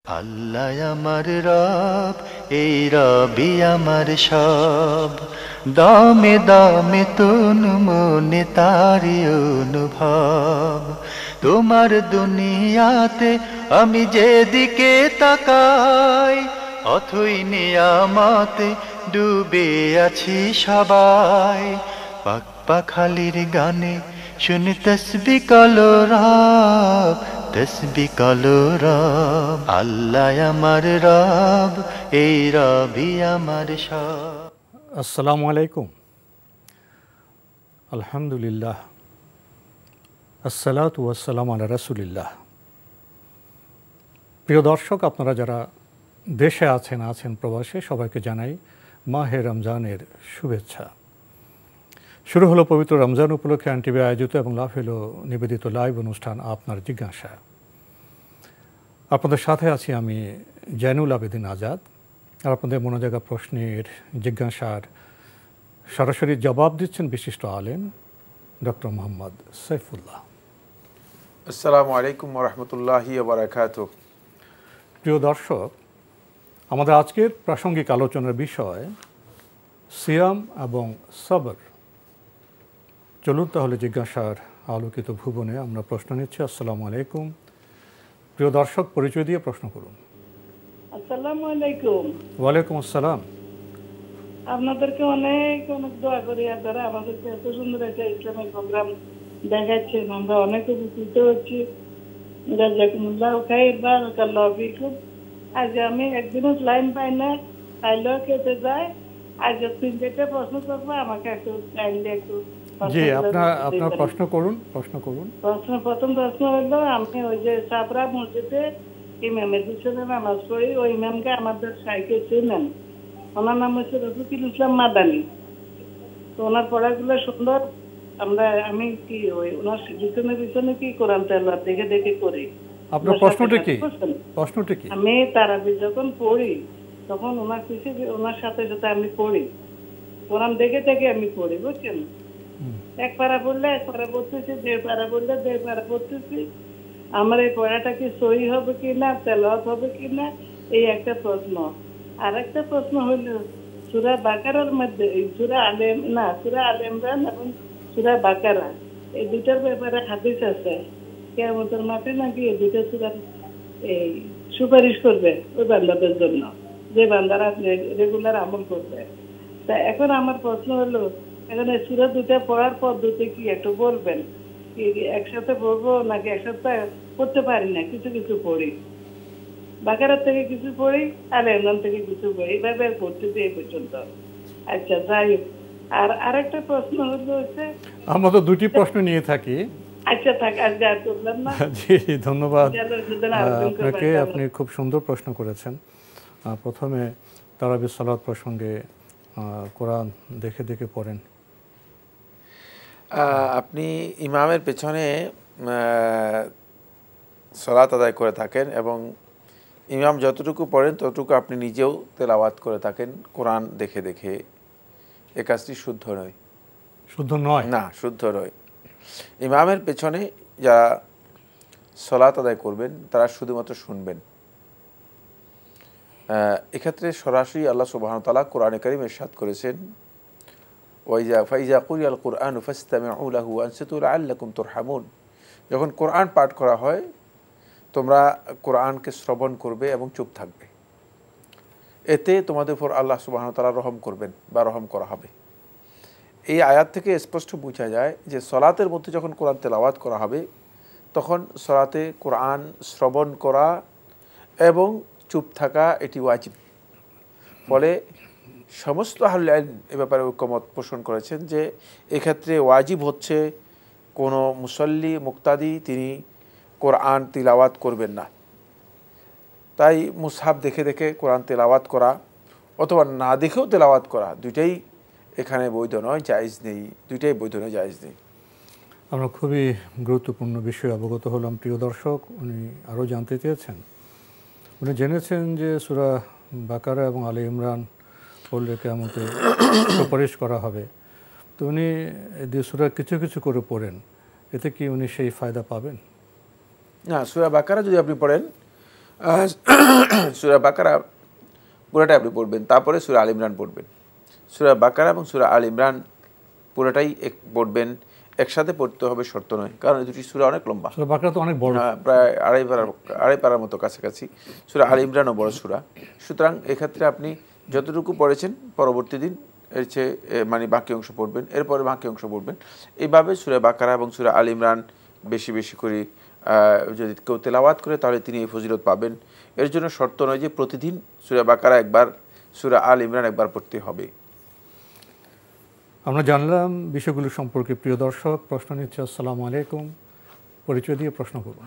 আল্লাহ আমার রব, এই রবি আমার সব। দামে দামে তুন মনে তারি অনুভব। তোমার দুনিয়াতে আমি যেদিকে তাকাই, অথই নিয়ামতে ডুবে আছি সবাই। পাক পাখালির গানে শুনি তসবি কলো রব, তসবি কলো রব। আল্লাহ আমার রব, এই রবি আমার সব। আসসালামু আলাইকুম। আলহামদুলিল্লাহ, আসসালাতু ওয়াসসালামু আলা রাসূলিল্লাহ। প্রিয় দর্শক, আপনারা যারা দেশে আছেন প্রবাসে, সবাইকে জানাই মাহে রমজানের শুভেচ্ছা। শুরু হলো পবিত্র রমজান উপলক্ষে আনটিভি আয়োজিত এবং লাভেলো নিবেদিত লাইভ অনুষ্ঠান আপনার জিজ্ঞাসা। আপনাদের সাথে আছি আমি জয়নুল আবেদিন আজাদ। আর আপনাদের মনোজাগা প্রশ্নের জিজ্ঞাসার সরাসরি জবাব দিচ্ছেন বিশিষ্ট আলেম ডক্টর মোহাম্মদ সাইফুল্লাহ। আসসালামু আলাইকুম ওয়া রাহমাতুল্লাহি ওয়া বারাকাতুহু। প্রিয় দর্শক, আমাদের আজকের প্রাসঙ্গিক আলোচনার বিষয় সিয়াম এবং সবর। চলুন তাহলে জিজ্ঞাসার আলোকিত ভুবনে আমরা প্রশ্ন নিচ্ছি। আসসালামু আলাইকুম। প্রিয় দর্শক, পরিচয় দিয়ে প্রশ্ন করুন। আসসালামু আলাইকুম। ওয়ালাইকুম আসসালাম। আপনাদেরকে অনেক অনেক দোয়া করি, আপনারা আমাদেরকে এত সুন্দর একটা ইসলামিক প্রোগ্রাম দেখাচ্ছেন, আমরা অনেক উপকৃত হচ্ছি। জাযাকুমুল্লাহু খাইর, বারাকাল্লাহু ফিকুম। আজ আমি একদিনও লাইন পাই না, পাইলেও কেটে যায়। আজ 3-4টা প্রশ্ন করবো, আমাকে একটু কাইন্ডলি একটু জি, আপনার প্রশ্ন করুন। প্রথম প্রশ্ন হলো, আমি ওই যে সাবরা মসজিদে ইমামের পিছনে নামাজ পড়ি, ওই ইমামকে আমাদের সাইকে চিনেন। ওনার নাম হচ্ছে রফিকুল ইসলাম মাদানী। তো ওনার পড়াগুলো সুন্দর। আমি কি ওই ওনার পিছনে কি কোরআন তেলাওয়াত দেখে দেখে করি। আপনার প্রশ্নটি কি? আমি তারাবি যখন পড়ি তখন ওনার সাথে সাথে আমি পড়ি, কোরআন দেখে দেখে আমি পড়ি, বুঝছেন। এক পারা বললে এক পারা পড়তেছি, 1.5 পারা বললে 1.5 পারা পড়তেছি। আমার এই পড়াটা কি সহি হবে কিনা, তেলাওয়াত হবে কিনা, এই একটা প্রশ্ন। আর একটা প্রশ্ন হইল, সূরা বাকারার মধ্যে সূরা আলে ইমরান এবং সূরা বাকারা, এই দুটার ব্যাপারে হাদিস আছে। কিয়ামতের মাঠে নাকি এই দুটো সূরা এই সুপারিশ করবে ওই বান্দাদের জন্য, যে বান্দারা রেগুলার আমল করবে। তা এখন আমার প্রশ্ন হলো, এখানে সূরা দুটা পড়ার পদ্ধতি কি একটু বলবেন? কি একসাথে পড়বো নাকি একসাথে পড়তে পারি না, কিছু কিছু পড়ি, বাকারার থেকে কিছু পড়ি, আলে ইমরান থেকে কিছু পড়ি, এইভাবে পড়তেছি এই পর্যন্ত। আচ্ছা, যাই হোক। আর আরেকটা প্রশ্ন হচ্ছে, আমরা তো দুটি প্রশ্ন নিয়ে থাকি। আচ্ছা থাক, আজ আর করলাম না। জি, ধন্যবাদ আপনাকে। আপনি খুব সুন্দর প্রশ্ন করেছেন। প্রথমে তারাবি সালাত প্রসঙ্গে কোরআন দেখে দেখে পড়েন। আপনি ইমামের পেছনে সালাত আদায় করে থাকেন এবং ইমাম যতটুকু পড়েন ততটুকু আপনি নিজেও তেলাওয়াত করে থাকেন কোরআন দেখে দেখে। এ কাজটি শুদ্ধ নয়। না, শুদ্ধ নয়। ইমামের পেছনে যারা সালাত আদায় করবেন তারা শুধুমাত্র শুনবেন। এক্ষেত্রে সরাসরি আল্লাহ সুবহানাহু ওয়া তাআলা কোরআনে কারীম ইরশাদ করেছেন, ফাইজা কুরিয়াল কুরআনু ফাসতামিউ লাহু ওয়ানসিতু লাআল্লাকুম তুরহামুন। যখন কোরআন পাঠ করা হয় তোমরা কোরআনকে শ্রবণ করবে এবং চুপ থাকবে, এতে তোমাদের উপর আল্লাহ সুবহানাহু ওয়া তাআলা রহম করবেন বা রহম করা হবে। এই আয়াত থেকে স্পষ্ট বোঝা যায় যে সলাতের মধ্যে যখন কোরআন তেলাওয়াত করা হবে তখন সলাতে কোরআন শ্রবণ করা এবং চুপ থাকা এটি ওয়াজিব। ফলে সমস্ত আহলুল ইলম এ ব্যাপারে ঐকমত পোষণ করেছেন যে এক্ষেত্রে ওয়াজিব হচ্ছে কোনো মুসল্লি মুক্তাদি তিনি কোরআন তিলাওয়াত করবেন না। তাই মুসহাফ দেখে দেখে কোরআন তেলাওয়াত করা অথবা না দেখেও তেলাওয়াত করা, দুইটাই এখানে বৈধ নয়, জায়েজ নেই। দুইটাই বৈধ নয়, জায়েজ নেই। আমরা খুবই গুরুত্বপূর্ণ বিষয়ে অবগত হলাম। প্রিয় দর্শক, উনি আরও জানতে চেয়েছেন, উনি জেনেছেন যে সূরা বাকারা এবং আলে ইমরান পড়লে কিয়ামতে সুপারিশ করা হবে। তো উনি সূরা কিছু কিছু করে পড়েন, এতে কি উনি সেই ফায়দা পাবেন? না, সূরা বাকারা যদি আপনি পড়েন সূরা বাকারা পুরোটাই আপনি পড়বেন, তারপরে সূরা আল ইমরান পড়বেন। সূরা বাকারা এবং সূরা আল ইমরান পুরোটাই পড়বেন, একসাথে পড়তে হবে শর্ত নয়, কারণ এই দুটি সূরা অনেক লম্বা। সূরা বাকারা তো অনেক বড়, প্রায় আড়াই পারার মতো কাছাকাছি। সূরা আল ইমরানও বড় সূরা, সুতরাং এক্ষেত্রে আপনি যতটুকু পড়েছেন পরবর্তী দিন এর চেয়ে মানে বাকি অংশ পড়বেন, এরপরে বাকি অংশ পড়বেন। এইভাবে সূরা বাকারা এবং সূরা আল ইমরান বেশি বেশি করে যদি কেউ তেলাওয়াত করে তাহলে তিনি এই ফজিলত পাবেন। এর জন্য শর্ত নয় যে প্রতিদিন সূরা বাকারা একবার, সূরা আল ইমরান একবার পড়তে হবে। আমরা জানলাম বিষয়গুলো সম্পর্কে। প্রিয় দর্শক, প্রশ্ন নিচ্ছে। আসসালামু আলাইকুম, পরিচয় দিয়ে প্রশ্ন করুন।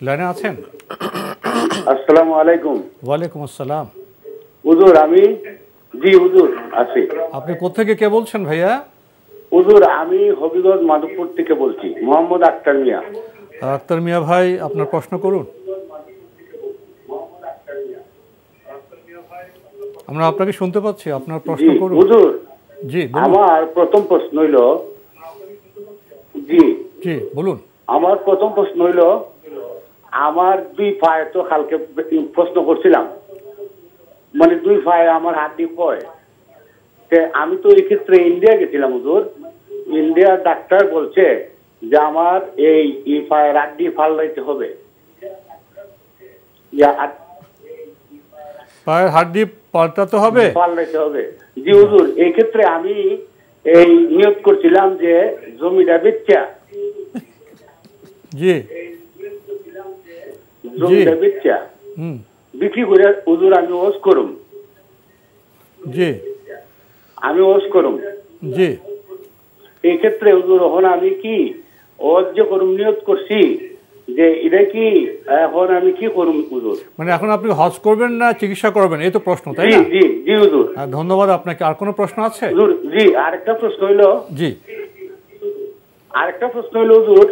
লাইনে আছেন? আসসালামু আলাইকুম। ওয়ালাইকুম আসসালাম। হুজুর আমি হুজুর আছি। আপনি কোত্থেকে কে বলছেন ভাইয়া? হুজুর আমি হবিগঞ্জ মাধবপুর থেকে বলছি, মোহাম্মদ আক্তার মিয়া। আক্তার মিয়া ভাই, আপনার প্রশ্ন করুন। আমরা আপনাকে শুনতে পাচ্ছি, আপনার প্রশ্ন করুন। হুজুর জি আমার প্রথম প্রশ্ন হইল, জি বলুন। আমার প্রথম প্রশ্ন হইল, আমার দুই পায়ে তো কালকে প্রশ্ন করছিলাম, মানে দুই পায়ে আমার হাড্ডি পয়। আমি তো এই ক্ষেত্রে ইন্ডিয়া গেছিলাম হুজুর, ইন্ডিয়ার ডাক্তার বলছে যে আমার এই পায়ের হাড্ডি ফালাইতে হবে, পায়ের হাড্ডি পাল্টাতে হবে, ফালাইতে হবে। জি হুজুর, এই ক্ষেত্রে আমি এই নিয়োগ করছিলাম যে জমিটা বেচা, জি জমিটা বেচা বিক্রি করে হুজুর আমি ওয়াজ করুম, জি আমি ওয়াজ করুম। জি এই ক্ষেত্রে হুজুর এখন আমি কি ওয়াজ যে করুম নিয়োগ করছি, যে এটা কি এখন আমি কি করুম হুজুর? মানে এখন আপনি হজ করবেন না চিকিৎসা করবেন, এই তো প্রশ্ন, তাই না? জি জি হুজুর। ধন্যবাদ আপনাকে। আর কোনো প্রশ্ন আছে? হুজুর জি আরেকটা প্রশ্ন হইল, জি আরেকটা প্রশ্ন হইল হুজুর,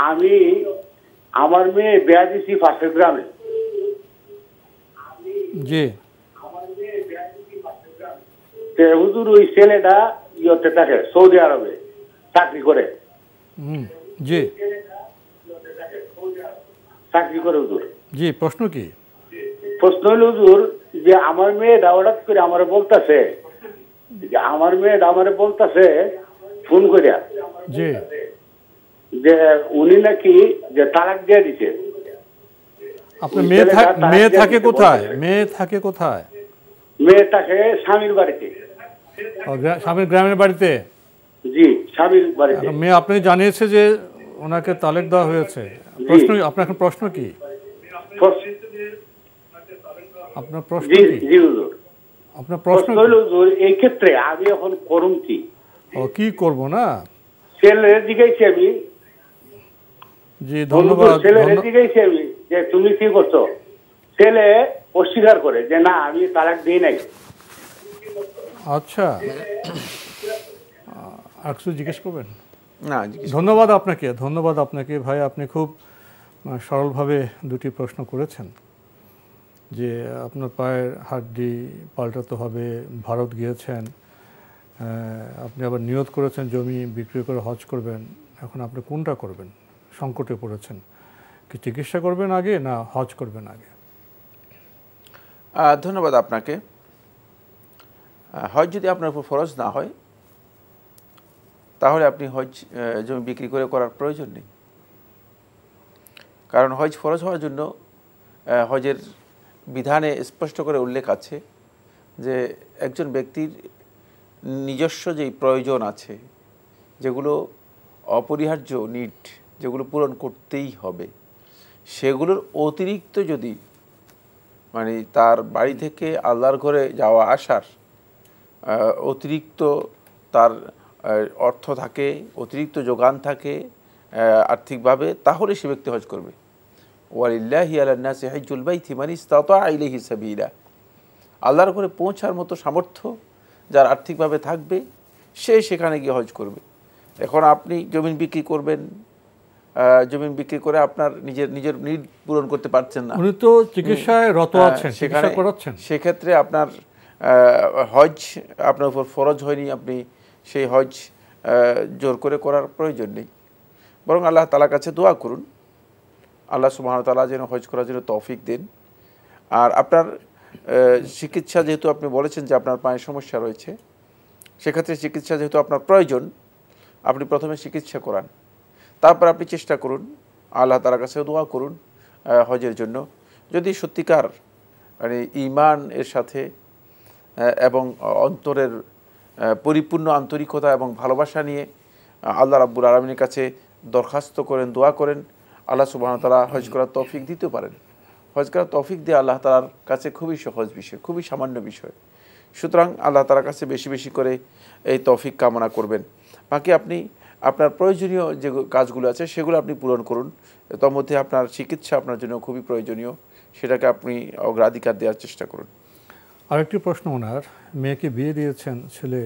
আমি আমার মেয়ে বিয়া দিছি পাশের গ্রামে। জি হুজুর ওই ছেলেটা ইয়েতে থাকে, সৌদি আরবে চাকরি করে। জি চাকরি করে হুজুর। জি প্রশ্ন কি? প্রশ্ন হইল হুজুর যে আমার মেয়েটা হঠাৎ করে আমারে বলতেছে, যে আমার মেয়েটা আমারে বলতেছে ফোন করিয়া জি যে উনি নাকি যে তালাক দিয়ে দিছে। আপনার মেয়ে থাকে কোথায়? মেয়ে থাকে কোথায়? মেয়ে থাকে স্বামীর বাড়িতে। স্বামীর গ্রামের বাড়িতে? জি স্বামীর বাড়িতে। মেয়ে আপনাকে জানিয়েছে যে ওনাকে তালাক দেওয়া হয়েছে। প্রশ্ন, আপনার এখন প্রশ্ন কি? আপনার প্রশ্ন কি? জি হুজুর, আপনার প্রশ্ন হলো হুজুর এই ক্ষেত্রে আমি এখন করুম কি? কি করব না? ছেলের জিজ্ঞাসি আমি। জি ধন্যবাদ। ছেলের জিজ্ঞাসি আমি যে তুমি কি করছো, ছেলে অস্বীকার করে যে না আমি তালাক দিই নাই। আচ্ছা, আর কিছু জিজ্ঞেস করবেন? না, ধন্যবাদ আপনাকে, ধন্যবাদ আপনাকে ভাই। আপনি খুব সরলভাবে দুটি প্রশ্ন করেছেন, যে আপনার পায়ের হাড্ডি পাল্টাতে হবে, ভারত গিয়েছেন, আপনি আবার নিয়ত করেছেন জমি বিক্রি করে হজ করবেন। এখন আপনি কোনটা করবেন? সংকটে পড়েছেন, কি চিকিৎসা করবেন আগে না হজ করবেন আগে? ধন্যবাদ আপনাকে। হজ যদি আপনার উপর ফরজ না হয় তাহলে আপনি হজ জমি বিক্রি করে করার প্রয়োজন নেই, কারণ হজ ফরজ হওয়ার জন্য হজের বিধানে স্পষ্ট করে উল্লেখ আছে যে একজন ব্যক্তির নিজস্ব যেই প্রয়োজন আছে, যেগুলো অপরিহার্য নিড, যেগুলো পূরণ করতেই হবে, সেগুলোর অতিরিক্ত যদি মানে তার বাড়ি থেকে আল্লাহর ঘরে যাওয়া আসার অতিরিক্ত তার অর্থ থাকে, অতিরিক্ত যোগান থাকে আর্থিকভাবে, তাহলে সে ব্যক্তি হজ করবে। ওয়ালিল্লাহি আলান নাসি হিজ্জুল বাইতি মান ইসতাতা ইলাইহি সাবিলা। আল্লাহর ঘরে পৌঁছার মতো সামর্থ্য যার আর্থিকভাবে থাকবে সে সেখানে গিয়ে হজ করবে। এখন আপনি জমিন বিক্রি করবেন, জমিন বিক্রি করে আপনার নিজের নিড পূরণ করতে পারছেন না, উনি তো চিকিৎসায় রত আছেন, চিকিৎসা করাচ্ছেন, সেক্ষেত্রে আপনার হজ আপনার উপর ফরজ হয়নি, আপনি সেই হজ জোর করে করার প্রয়োজন নেই। বরং আল্লাহ তাআলার কাছে দোয়া করুন আল্লাহ সুবহানাহু ওয়া তাআলা যেন হজ করার জন্য তৌফিক দেন। আর আপনার চিকিৎসা যেহেতু আপনি বলেছেন যে আপনার পায়ের সমস্যা রয়েছে, সেক্ষেত্রে চিকিৎসা যেহেতু আপনার প্রয়োজন, আপনি প্রথমে চিকিৎসা করান, তারপর আপনি চেষ্টা করুন আল্লাহ তাআলার কাছে দোয়া করুন হজের জন্য। যদি সত্যিকার মানে ঈমান এর সাথে এবং অন্তরের পরিপূর্ণ আন্তরিকতা এবং ভালোবাসা নিয়ে আল্লাহ রাব্বুল আলামিনের কাছে দরখাস্ত করেন, দোয়া করেন, আল্লাহ সুবহানাহু ওয়া তাআলা হজ করার তৌফিক দিতে পারেন। হজ করার তৌফিক দিয়ে আল্লাহ তাআলার কাছে খুবই সহজ বিষয়, খুবই সামান্য বিষয়। সুতরাং আল্লাহ তাআলার কাছে বেশি বেশি করে এই তৌফিক কামনা করবেন। বাকি আপনি আপনার প্রয়োজনীয় যে কাজগুলো আছে সেগুলো আপনি পূরণ করুন। তার মধ্যে আপনার চিকিৎসা আপনার জন্য খুবই প্রয়োজনীয়, সেটাকে আপনি অগ্রাধিকার দেওয়ার চেষ্টা করুন। আরেকটি প্রশ্ন ওনার, মেয়েকে বিয়ে দিয়েছেন, ছেলে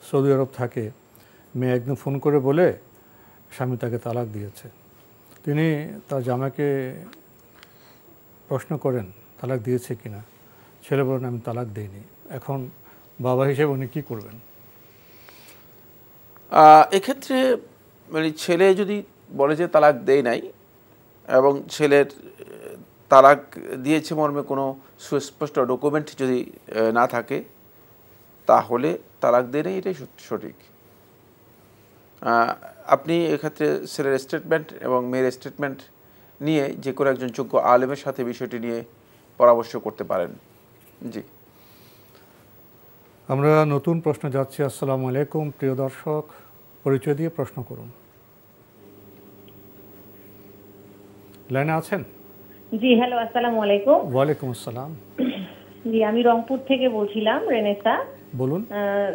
সৌদি আরব থাকে, মেয়ে একদিন ফোন করে বলে স্বামী তাকে তালাক দিয়েছে। তিনি তার জামাইকে প্রশ্ন করেন তালাক দিয়েছে কিনা, ছেলে বলেন আমি তালাক দেইনি। এখন বাবা হিসেবে উনি কী করবেন? এক্ষেত্রে মানে ছেলে যদি বলে যে তালাক দেয় নাই এবং ছেলের তালাক দিয়েছে মর্মে কোনো সুস্পষ্ট ডকুমেন্ট যদি না থাকে, তাহলে তালাক দেয় নাই, এটাই সঠিক। আপনি এক্ষেত্রে ছেলের স্টেটমেন্ট এবং মেয়ের স্টেটমেন্ট নিয়ে যে কোনো একজন যোগ্য আলেমের সাথে বিষয়টি নিয়ে পরামর্শ করতে পারেন। জি, আমরা নতুন প্রশ্ন যাচ্ছি। আসসালামু আলাইকুম প্রিয় দর্শক, পরিচয় দিয়ে প্রশ্ন করুন। লাইনে আছেন? জি, হ্যালো, আসসালামু আলাইকুম। ওয়ালাইকুম আসসালাম। জি, আমি রংপুর থেকে বলছিলাম, রেনেসা। বলুন।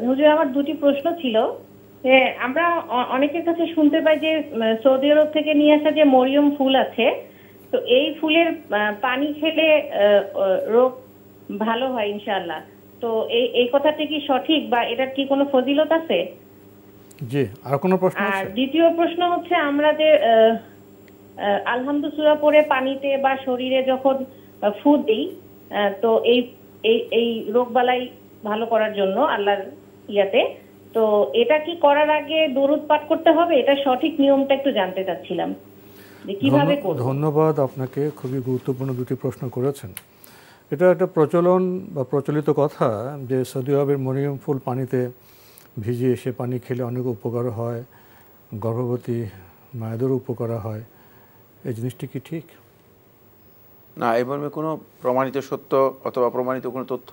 হুজুর, আমার দুটি প্রশ্ন ছিল। আমরা অনেকের কাছে শুনতে পাই যে সৌদি আরব থেকে নিয়ে আসা যে মরিয়ম ফুল আছে, তো এই ফুলের পানি খেলে রোগ ভালো হয় ইনশাআল্লাহ। তো এই কথাটি কি সঠিক বা এটার কি কোনো ফজিলত আছে? জি, আর কোনো প্রশ্ন আছে? আর দ্বিতীয় প্রশ্ন হচ্ছে, আমরা যে আলহামদু সূরা পড়ে পানিতে বা শরীরে যখন ফু দিই, তো এই রোগবালাই ভালো করার জন্য আল্লাহর ইয়াতে, তো এটা কি করার আগে দরুদ পাঠ করতে হবে? এটা সঠিক নিয়মটা একটু জানতে চাচ্ছিলাম যে কিভাবে করব। ধন্যবাদ আপনাকে, খুবই গুরুত্বপূর্ণ দুটি প্রশ্ন করেছেন। এটা একটা প্রচলন বা প্রচলিত কথা যে সৌদি আরবের মরিয়ম ফুল পানিতে ভিজিয়ে সে পানি খেলে অনেক উপকার হয়, গর্ভবতী মায়েদেরও উপকার হয়। এই জিনিসটি কি ঠিক? না, এই মর্মে কোনো প্রমাণিত সত্য অথবা প্রমাণিত কোনো তথ্য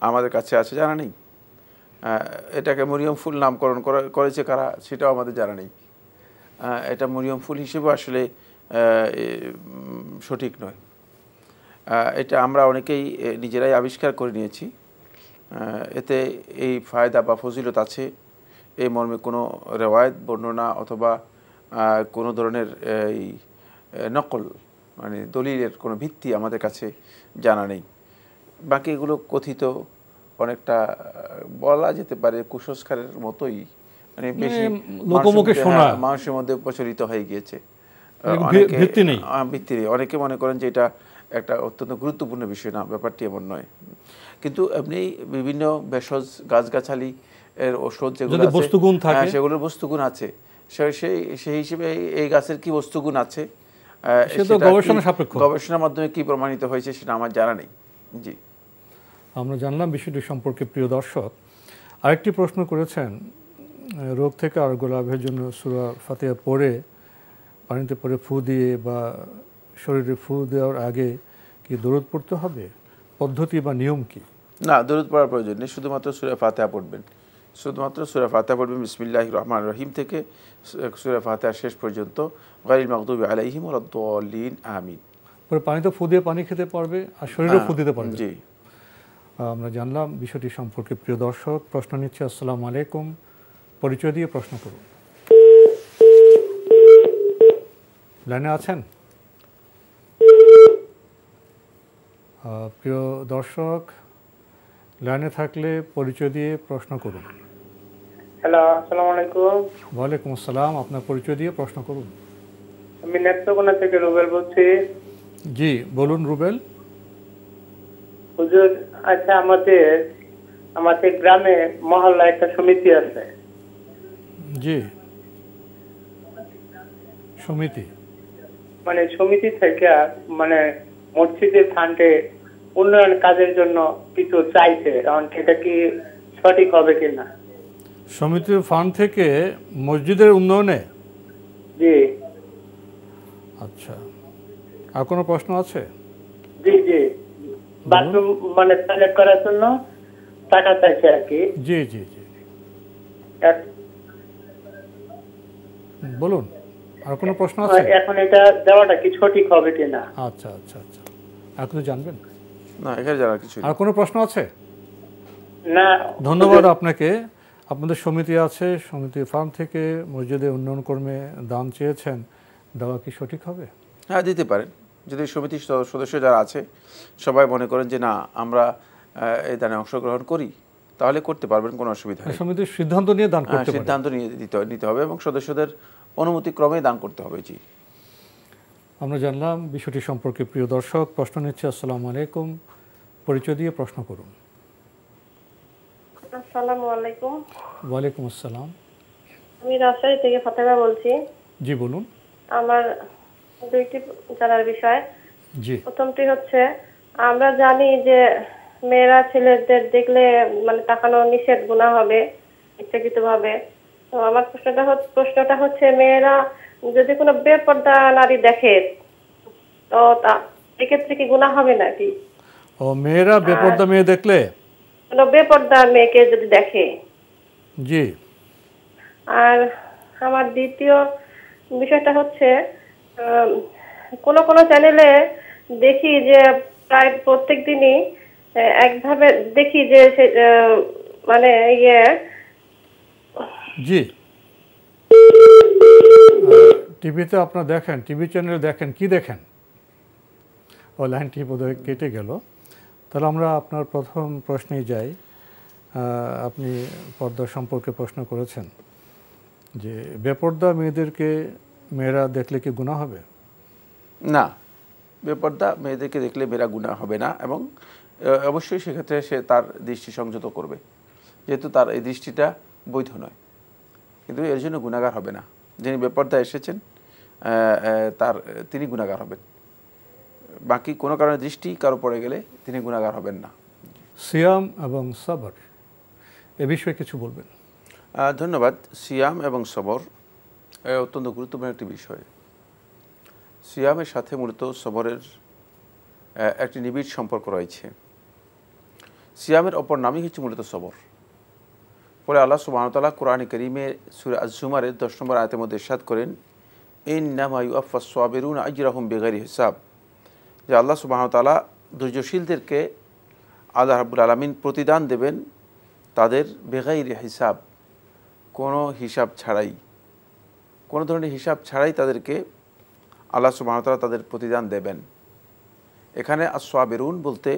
আমাদের কাছে আছে জানা নেই। এটাকে মরিয়ম ফুল নামকরণ করেছে কারা সেটাও আমাদের জানা নেই। এটা মরিয়ম ফুল হিসেবে আসলে সঠিক নয়। এটা আমরা অনেকেই নিজেরাই আবিষ্কার করে নিয়েছি। এতে এই ফায়দা বা ফজিলত আছে এই মর্মে কোনো রেওয়ায়ত বর্ণনা অথবা কোনো ধরনের এই নকল মানে দলিলের কোনো ভিত্তি আমাদের কাছে জানা নেই। বাকি এগুলো কথিত অনেকটা বলা যেতে পারে কুসংস্কারের মতোই, মানে বেশি লোকমুখে শোনা, মানুষের মধ্যে প্রচলিত হয়ে গিয়েছে। ভিত্তি নেই। অনেকে মনে করেন যে এটা একটা অত্যন্ত গুরুত্বপূর্ণ বিষয়। না, ব্যাপারটি এমন নয়। কিন্তু আপনি বিভিন্ন ভেষজ গাছগাছালি এর ঔষধ যেগুলো আছে সেগুলোর বস্তুগুণ আছে, সেই হিসেবে এই গাছের কি বস্তুগুণ আছে গবেষণার মাধ্যমে কি প্রমাণিত হয়েছে সেটা আমার জানা নেই। জি, আমরা জানলাম বিষয়টি সম্পর্কে। প্রিয় দর্শক, আরেকটি প্রশ্ন করেছেন, রোগ থেকে আরোগ্য লাভের জন্য সূরা ফাতিহা পড়ে পানিতে পড়ে ফু দিয়ে বা শরীরে ফু দেওয়ার আগে কি দরুদ পড়তে হবে? পদ্ধতি বা নিয়ম কি? না, দরুদ পড়ার প্রয়োজন নেই, শুধুমাত্র সূরা ফাতিহা পড়বেন। শুধুমাত্র সূরা ফাতিহা পড়বেন বিসমিল্লাহির রহমানির রহিম থেকে সূরা ফাতিহা শেষ পর্যন্ত, গায়রিল মাগদুবি আলাইহিম ওয়ালাদ-দাল্লিন, আমিন। পরে পানিতে ফু দিয়ে পানি খেতে পারবে আর শরীরে ফু দিতে পারবে। জি, আমরা জানলাম বিষয়টি সম্পর্কে। প্রিয় দর্শক, প্রশ্ন নিচ্ছে। আসসালামু আলাইকুম, পরিচয় দিয়ে প্রশ্ন করুন। লাইনে আছেন? প্রিয় দর্শক, লাইনে থাকলে পরিচয় দিয়ে প্রশ্ন করুন। হ্যালো, আসসালামু আলাইকুম। ওয়ালাইকুম আসসালাম, আপনার পরিচয় দিয়ে প্রশ্ন করুন। আমি নেত্রকোনা থেকে রুবেল বলছি। জি, বলুন রুবেল। হুজুর, আচ্ছা, আমাদের গ্রামে মহল্লা একটা সমিতি আছে। জি, সমিতি মানে সমিতি থেকে মানে মসজিদের ফান্ডে উন্নয়ন কাজের জন্য কিছু চাইছে, এখন সেটা কি সঠিক হবে কিনা? সমিতির ফান্ড থেকে মসজিদের উন্নয়নে? জি। আচ্ছা, আর কোনো প্রশ্ন আছে? জি জি, বাথরুম মানে টয়লেট করার জন্য টাকা চাইছে আর কি। জি জি জি, বলুন, আর কোনো প্রশ্ন আছে? এখন এটা দেওয়াটা কি সঠিক হবে কিনা? আচ্ছা আচ্ছা আচ্ছা, আর কিছু জানবেন? না, এখানে জানার কিছু আর কোনো প্রশ্ন আছে? না, ধন্যবাদ আপনাকে। আপনাদের সমিতি আছে, সমিতির ফান্ড থেকে মসজিদে উন্নয়ন কর্মে দান চেয়েছেন, দেওয়া কি সঠিক হবে? হ্যাঁ, দিতে পারেন। যদি সমিতির সদস্য যারা আছে সবাই মনে করেন যে না আমরা এই দানে অংশগ্রহণ করি, তাহলে করতে পারবেন, কোনো অসুবিধা নেই। সমিতির সিদ্ধান্ত নিয়ে দান করতে পারে, সিদ্ধান্ত নিয়ে নিতে হবে এবং সদস্যদের অনুমতি ক্রমে দান করতে হবে। জি, আমরা জানলাম বিষয়টি সম্পর্কে। প্রিয় দর্শক, প্রশ্ন নিচ্ছে। আসসালামু আলাইকুম, পরিচয় দিয়ে প্রশ্ন করুন। আসসালামু আলাইকুম। ওয়ালাইকুম আসসালাম। আমি রাজশাহী থেকে ফাতেমা বলছি। জি বলুন। আমার দুইটি জানার বিষয়। জি। প্রথমটি হচ্ছে, আমরা জানি যে মেয়েরা ছেলেদের দেখলে মানে তাকানো নিষেধ, গুনাহ হবে ইচ্ছাকৃতভাবে। তো আমার প্রশ্নটা হচ্ছে, মেয়েরা যদি কোনো বেপর্দা নারী দেখে তো এক্ষেত্রে কি গুনাহ হবে নাকি? ও, মেয়েরা বেপর্দা মেয়ে দেখলে? কোনো বেপর্দা মেয়েকে যদি দেখে। জি। আর আমার দ্বিতীয় বিষয়টা হচ্ছে, কোন কোন চ্যানেলে দেখি যে প্রায় প্রত্যেক দিনই একভাবে দেখি যে মানে জি, টিভিতে আপনারা দেখেন, টিভি চ্যানেলে দেখেন, কি দেখেন? ও, লাইনটি বোধহয় কেটে গেল। তাহলে আমরা আপনার প্রথম প্রশ্নেই যাই। আপনি পর্দা সম্পর্কে প্রশ্ন করেছেন যে বেপর্দা মেয়েদেরকে মেয়েরা দেখলে কি গুনাহ হবে? না, বেপর্দা মেয়েদেরকে দেখলে মেয়েরা গুনাহ হবে না, এবং অবশ্যই সেক্ষেত্রে সে তার দৃষ্টি সংযত করবে, যেহেতু তার এই দৃষ্টিটা বৈধ নয়। কিন্তু এর জন্য গুনাহগার হবে না। যিনি বেপর্দা এসেছেন তিনি গুনাহগার হবেন। বাকি কোনো কারণে দৃষ্টি কারো পড়ে গেলে তিনি গুনাহগার হবেন না। সিয়াম এবং সবর, এ বিষয়ে কিছু বলবেন? ধন্যবাদ। সিয়াম এবং সবর অত্যন্ত গুরুত্বপূর্ণ একটি বিষয়। সিয়ামের সাথে মূলত সবরের একটি নিবিড় সম্পর্ক রয়েছে। সিয়ামের অপর নামই হচ্ছে মূলত সবর। পরে আল্লাহ সুবহানাহু ওয়া তাআলা কোরআনে কারীমে সূরা আজ-জুমারের 10 নম্বর আয়াতের মধ্যে ইরশাদ করেন, ইন্নামা ইউওয়াফাস সাবিরুনা আজরাহুম বিগাইরি হিসাব, যে আল্লাহ সুবহানাহু ওয়া তাআলা ধৈর্যশীলদেরকে আল্লাহ রাব্বুল আলামিন প্রতিদান দেবেন তাদের বেগাইরি হিসাব, কোনো হিসাব ছাড়াই, কোনো ধরনের হিসাব ছাড়াই তাদেরকে আল্লাহ সুবহানাহু ওয়া তাআলা তাদের প্রতিদান দেবেন। এখানে আস-সাবিরুন বলতে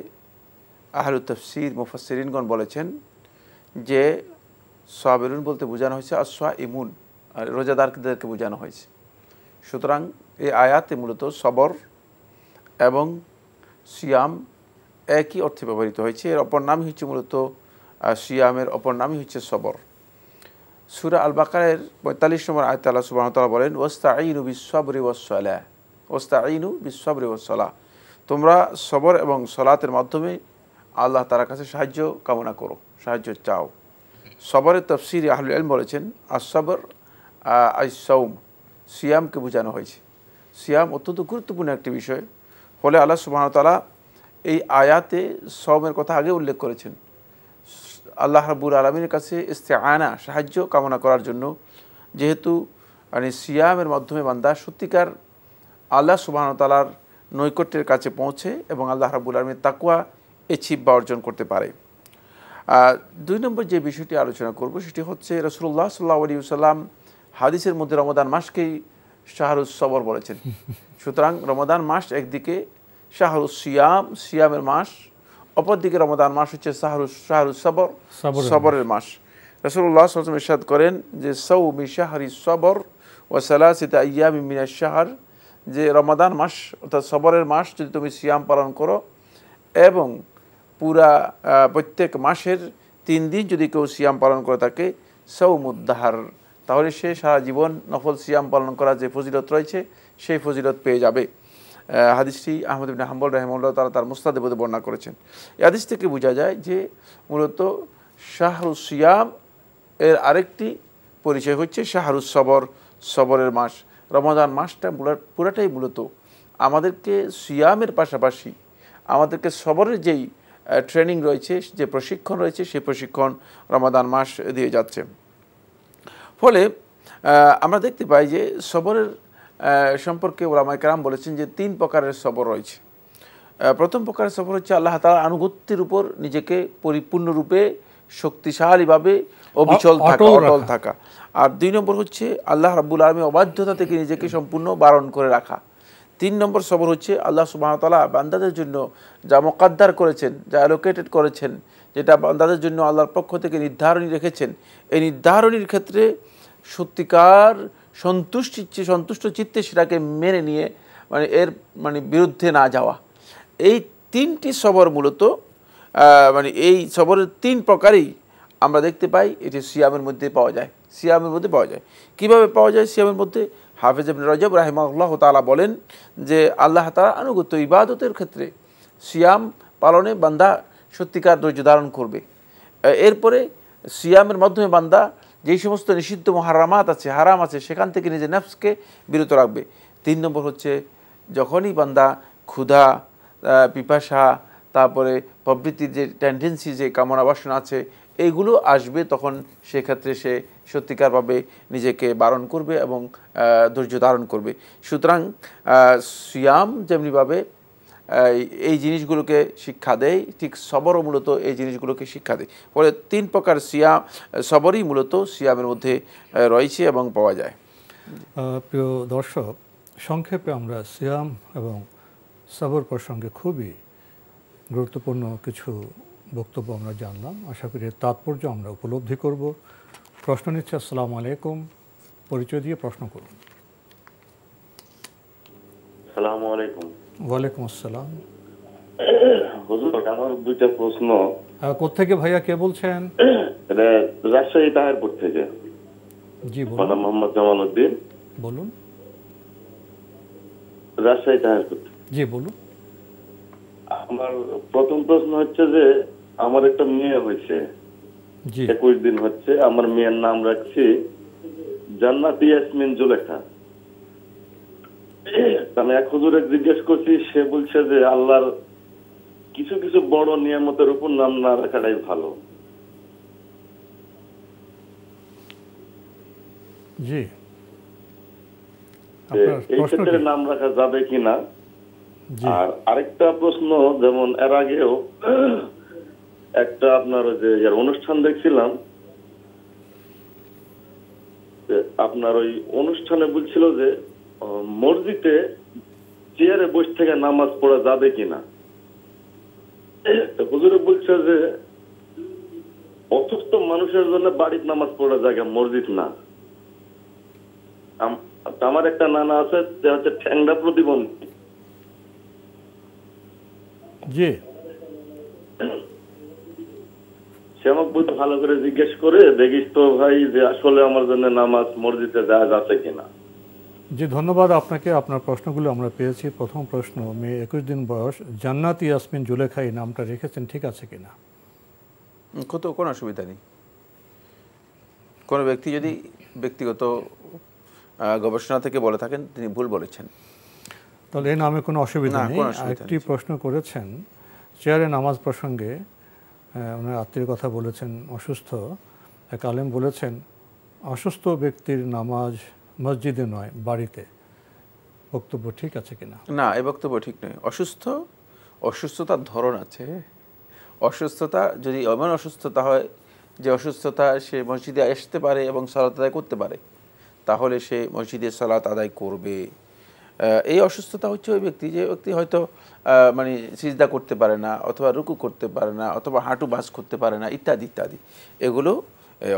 আহলুত তাফসীর মুফাসসিরিনগণ বলেছেন যে সাবিরুন বলতে বোঝানো হয়েছে আস-সাইমুন, রোজাদারদেরকে বোঝানো হয়েছে। সুতরাং এই আয়াতে মূলত সবর এবং সিয়াম একই অর্থে ব্যবহৃত হয়েছে। এর অপর নামই হচ্ছে মূলত সিয়ামের অপর নামই হচ্ছে সবর। সূরা আল বাকারার 45 নম্বর আয়াতে আল্লাহ সুবহানাহু ওয়া তাআলা বলেন, ওয়াস্তাঈনু বিস-সাবরি ওয়াস-সালাহ, ওয়াস্তাঈনু বিস-সাবরি ওয়াস-সালাহ, তোমরা সবর এবং সালাতের মাধ্যমে আল্লাহ তাআলার কাছে সাহায্য কামনা করো, সাহায্য চাও। সবরের তাফসীরে আহলুল ইলম বলেছেন আস-সাবর আস-সাওম, সিয়ামকে বোঝানো হয়েছে। সিয়াম অত্যন্ত গুরুত্বপূর্ণ একটি বিষয়। ফলে আল্লাহ সুবহানাহু ওয়া তাআলা এই আয়াতে সওমের কথা আগে উল্লেখ করেছেন, আল্লাহ রাব্বুল আলামিনের কাছে ইস্তিআনা, সাহায্য কামনা করার জন্য। যেহেতু সিয়ামের মাধ্যমে বান্দা সত্যিকার আল্লাহ সুবহানাহু ওয়া তাআলার নৈকট্যের কাছে পৌঁছে এবং আল্লাহ রাব্বুল আলামিনের তাকওয়া এচিভ বা অর্জন করতে পারে। 2 নম্বর যে বিষয়টি আলোচনা করব সেটি হচ্ছে, রাসূলুল্লাহ সাল্লাল্লাহু আলাইহি ওয়াসাল্লাম হাদিসের মধ্যে রমাদান মাসকেই শাহরুস সবর বলেছেন। সুতরাং রমাদান মাস একদিকে শাহরুস সিয়াম, সিয়ামের মাস, অপরদিকে রমাদান মাস হচ্ছে শাহরুস সবর, সবরের মাস। রাসূলুল্লাহ সাল্লাল্লাহু আলাইহি ওয়াসাল্লাম ইরশাদ করেন যে সাওমি শাহরি সবর ওয়া সালাসাতি আইয়ামিন মিনাশ শাহর, যে রমাদান মাস অর্থাৎ সবরের মাস যদি তুমি সিয়াম পালন করো এবং পুরা প্রত্যেক মাসের 3 দিন যদি কেউ সিয়াম পালন করে থাকে, সাওমুদ্দাহার, তাহলে সে সারা জীবন নফল সিয়াম পালন করার যে ফজিলত রয়েছে সেই ফজিলত পেয়ে যাবে। হাদিসটি আহমদ ইবনে হাম্বল রাহিমাহুল্লাহ তাআলা তার মুসনাদে বর্ণনা করেছেন। এই হাদিস থেকে বোঝা যায় যে মূলত শাহরুস সিয়াম এর আরেকটি পরিচয় হচ্ছে শাহরুস সবর, সবরের মাস। রমাদান মাসটা পুরাটাই মূলত আমাদেরকে সিয়ামের পাশাপাশি আমাদেরকে সবরের যেই ট্রেনিং রয়েছে, যে প্রশিক্ষণ রয়েছে, সেই প্রশিক্ষণ রমাদান মাস দিয়ে যাচ্ছে। ফলে আমরা দেখতে পাই যে সবরের সম্পর্কে ওলামায়ে কেরাম বলেছেন যে 3 প্রকারের সবর রয়েছে। প্রথম প্রকারের সবর হচ্ছে আল্লাহ তাআলার আনুগত্যের উপর নিজেকে পরিপূর্ণরূপে শক্তিশালীভাবে অবিচল থাকা। আর 2 নম্বর হচ্ছে আল্লাহ রাব্বুল আলামিনের অবাধ্যতা থেকে নিজেকে সম্পূর্ণ বারণ করে রাখা। 3 নম্বর সবর হচ্ছে আল্লাহ সুবহানাহু ওয়া তাআলা বান্দাদের জন্য যা মুকদ্দার করেছেন, যা অ্যালোকেটেড করেছেন, যেটা বান্দাদের জন্য আল্লাহর পক্ষ থেকে নির্ধারণী রেখেছেন, এই নির্ধারণীর ক্ষেত্রে সত্যিকার সন্তুষ্ট চিত্তে সেটাকে মেনে নিয়ে এর বিরুদ্ধে না যাওয়া। এই 3টি সবর মূলত এই সবরের 3 প্রকারই আমরা দেখতে পাই এটি সিয়ামের মধ্যে পাওয়া যায়। কীভাবে পাওয়া যায় সিয়ামের মধ্যে? হাফেজ ইবনে রজব রাহিমাহুল্লাহ তাআলা বলেন যে আল্লাহ তাআলা আনুগত্য ইবাদতের ক্ষেত্রে সিয়াম পালনে বান্দা সত্যিকার ধৈর্য ধারণ করবে। এরপরে সিয়ামের মাধ্যমে বান্দা যেই সমস্ত নিষিদ্ধ মুহাররামাত আছে, হারাম আছে, সেখান থেকে নিজের নফসকে বিরত রাখবে। 3 নম্বর হচ্ছে যখনই বান্দা ক্ষুধা, পিপাসা, তারপরে প্রবৃত্তির যে টেন্ডেন্সি, যে কামনা বাসনা আছে, এইগুলো আসবে, তখন সেক্ষেত্রে সে সত্যিকারভাবে নিজেকে বারণ করবে এবং ধৈর্য ধারণ করবে। সুতরাং সিয়াম যেমনিভাবে এই জিনিসগুলোকে শিক্ষা দেয়, ঠিক সবরও মূলত এই জিনিসগুলোকে শিক্ষা দেয়। ফলে 3 প্রকার সবরই মূলত সিয়ামের মধ্যে রয়েছে এবং পাওয়া যায়। প্রিয় দর্শক, সংক্ষেপে আমরা সিয়াম এবং সবর প্রসঙ্গে খুবই গুরুত্বপূর্ণ কিছু বক্তব্য আমরা জানলাম। আশা করি এর তাৎপর্য আমরা উপলব্ধি করব। প্রশ্ন নিচ্ছে। আসসালামু আলাইকুম, পরিচয় দিয়ে প্রশ্ন করুন। আসসালামু আলাইকুম। ওয়ালাইকুম আসসালাম। হুজুর, আমার 2টা প্রশ্ন। কোত্থেকে ভাইয়া, কে বলছেন? রাজশাহী তাহেরপুর থেকে। জি বলুন। মোহাম্মদ জামাল উদ্দিন। বলুন। রাজশাহী তাহেরপুর। জি বলুন। আমার প্রথম প্রশ্ন হচ্ছে যে আমার একটা মেয়ে হয়েছে, 21 দিন হচ্ছে। আমার মেয়ের নাম রাখছি জান্নাতি ইয়াসমিন জুলেখা। আমি এক হুজুরে জিজ্ঞেস করছি, সে বলছে যে আল্লাহর কিছু কিছু বড় নিয়ামতের উপর নাম না রাখাটাই ভালো। জি, এই ক্ষেত্রে নাম রাখা যাবে কিনা? আর আরেকটা প্রশ্ন, যেমন এর আগেও একটা আপনার যে অনুষ্ঠান দেখছিলাম, আপনার ওই অনুষ্ঠানে বলছিল যে মসজিদে চেয়ারে বসে থেকে নামাজ পড়া যাবে কিনা। হুজুরে বলছে যে অসুস্থ মানুষের জন্য বাড়িতে নামাজ পড়া জায়গা, মসজিদ না। আমার একটা নানা আছে, হচ্ছে ঠ্যাংরা প্রতিবন্ধী। জি, সে আমাকে বলতে ভালো করে জিজ্ঞেস করে দেখিস তো ভাই যে আসলে আমার জন্য নামাজ মসজিদে যাওয়া যাচ্ছে কিনা। জি, ধন্যবাদ আপনাকে। আপনার প্রশ্নগুলো আমরা পেয়েছি। প্রথম প্রশ্ন, মেয়ে 21 দিন বয়স, জান্নাতি ইয়াসমিন জুলেখা এই নামটা রেখেছেন, ঠিক আছে কিনা? কোনো অসুবিধা নেই। কোনো ব্যক্তি যদি ব্যক্তিগত গবেষণা থেকে বলে থাকেন, তিনি ভুল বলেছেন, তাহলে এই নামে কোনো অসুবিধা নেই। একটি প্রশ্ন করেছেন চেয়ারে নামাজ প্রসঙ্গে, ওনার আত্মীয়ের কথা বলেছেন, অসুস্থ এক আলেম বলেছেন অসুস্থ ব্যক্তির নামাজ মসজিদে নয় বাড়িতে। বক্তব্য ঠিক আছে কিনা? না, এই বক্তব্য ঠিক নয়। অসুস্থতার ধরন আছে। অসুস্থতা যদি এমন অসুস্থতা হয় যে অসুস্থতা সে মসজিদে আসতে পারে এবং সালাত আদায় করতে পারে, তাহলে সে মসজিদে সালাত আদায় করবে। এই অসুস্থতা হচ্ছে ওই ব্যক্তি, যে ব্যক্তি হয়তো সিজদা করতে পারে না, অথবা রুকু করতে পারে না, অথবা হাঁটু বাস করতে পারে না, ইত্যাদি ইত্যাদি। এগুলো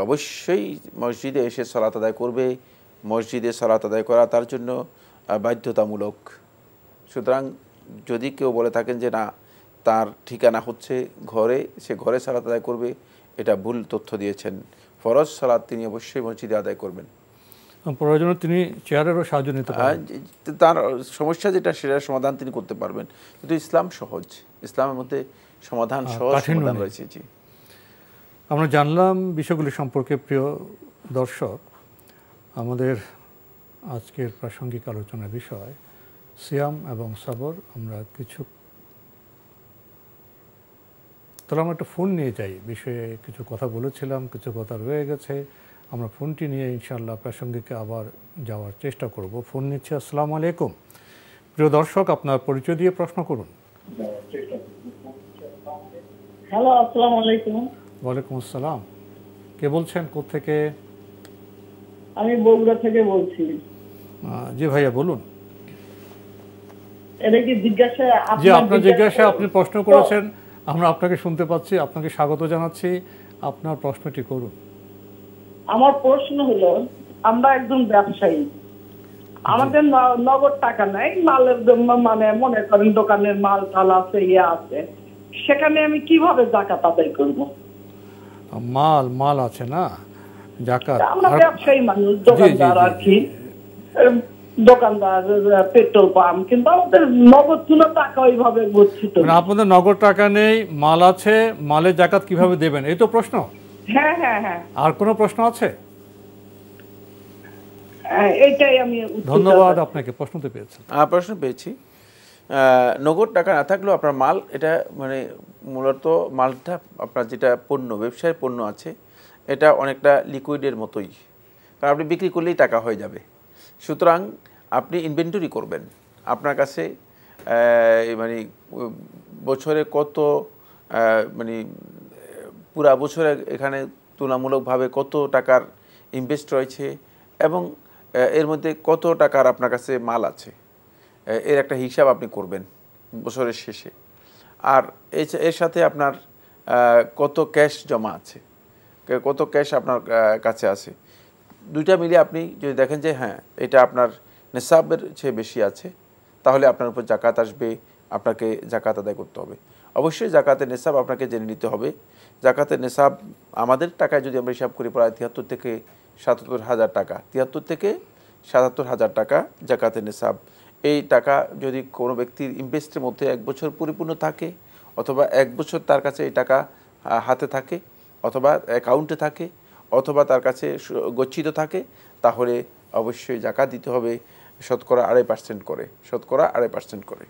অবশ্যই মসজিদে এসে সালাত আদায় করবে। মসজিদে সালাত আদায় করা তার জন্য বাধ্যতামূলক। সুতরাং যদি কেউ বলে থাকেন যে না, তার ঠিকানা হচ্ছে ঘরে, সে ঘরে সালাত আদায় করবে, এটা ভুল তথ্য দিয়েছেন। ফরজ সালাত তিনি অবশ্যই মসজিদে আদায় করবেন। প্রয়োজনে তিনি চেয়ারেরও সাহায্য নিতে পারেন। তার সমস্যা যেটা সেটার সমাধান তিনি করতে পারবেন, কিন্তু ইসলাম সহজ, ইসলামের মধ্যে সমাধান সহজ সমাধান রয়েছে। জি, আমরা জানলাম বিষয়গুলি সম্পর্কে। প্রিয় দর্শক, আমাদের আজকের প্রাসঙ্গিক আলোচনার বিষয় সিয়াম এবং সবর। আমরা তাহলে আমরা একটা ফোন নিয়ে যাই, বিষয়ে কিছু কথা বলেছিলাম, কিছু কথা রয়ে গেছে। আমরা ফোনটি নিয়ে ইনশাআল্লাহ প্রাসঙ্গিকে আবার যাওয়ার চেষ্টা করব। ফোন নিচ্ছে। আসসালামু আলাইকুম। প্রিয় দর্শক, আপনার পরিচয় দিয়ে প্রশ্ন করুন। হ্যালো, আসসালামু আলাইকুম। ওয়ালাইকুম আসসালাম। কে বলছেন, কোত্থেকে? আমি বগুড়া থেকে বলছি। জি ভাইয়া বলুন। এটা কি জিজ্ঞাসা? জি, আপনার জিজ্ঞাসা, আপনি প্রশ্ন করেছেন, আমরা আপনাকে শুনতে পাচ্ছি, আপনাকে স্বাগত জানাচ্ছি। আপনার প্রশ্নটি করুন। আমার প্রশ্ন হলো, আমরা একজন ব্যবসায়ী, আমাদের নগদ টাকা নাই, মালের জন্য মানে মনে করেন দোকানের মাল টাল আছে, ইয়ে আছে, সেখানে আমি কিভাবে যাকাত আদায় করব? মাল আছে না, যাকাত। আমরা ব্যবসায়ী মানুষ, দোকানদার আর কি, দোকানদার, পেট্রোল পাম্প, কিন্তু আমাদের নগদ কোনো টাকা ওইভাবে গচ্ছিত। আপনাদের নগদ টাকা নেই, মাল আছে, মালের যাকাত কিভাবে দেবেন, এই তো প্রশ্ন? হ্যাঁ হ্যাঁ হ্যাঁ। আর কোনো প্রশ্ন আছে? এইটাই আমি। ধন্যবাদ আপনাকে, প্রশ্ন তো পেয়েছেন। প্রশ্ন পেয়েছি। নগদ টাকা না থাকলেও আপনার মাল, এটা মানে মূলত মালটা আপনার যেটা পণ্য, ব্যবসায়ের পণ্য আছে, এটা অনেকটা লিকুইডের মতোই, কারণ আপনি বিক্রি করলেই টাকা হয়ে যাবে। সুতরাং আপনি ইনভেন্টরি করবেন, আপনার কাছে মানে বছরে কত, মানে পুরা বছরে এখানে তুলনামূলকভাবে কত টাকার ইনভেস্ট রয়েছে এবং এর মধ্যে কত টাকার আপনার কাছে মাল আছে, এর একটা হিসাব আপনি করবেন বছরের শেষে। আর এর সাথে আপনার কত ক্যাশ জমা আছে, কত ক্যাশ আপনার কাছে আছে, দুইটা মিলে আপনি যদি দেখেন যে হ্যাঁ এটা আপনার নেশাবের চেয়ে বেশি আছে, তাহলে আপনার উপর জাকাত আসবে, আপনাকে জাকাত আদায় করতে হবে। অবশ্যই জাকাতের নেশাব আপনাকে জেনে নিতে হবে। জাকাতের নেশাব আমাদের টাকায় যদি আমরা হিসাব করি প্রায় ৭৩ থেকে ৭৭ হাজার টাকা, ৭৩ থেকে ৭৭ হাজার টাকা জাকাতের নেশাব। এই টাকা যদি কোনো ব্যক্তির ইনভেস্টের মধ্যে 1 বছর পরিপূর্ণ থাকে, অথবা 1 বছর তার কাছে এই টাকা হাতে থাকে, অথবা অ্যাকাউন্টে থাকে, অথবা তার কাছে গচ্ছিত থাকে, তাহলে অবশ্যই জাকাত দিতে হবে শতকরা ২.৫% করে, শতকরা ২.৫% করে।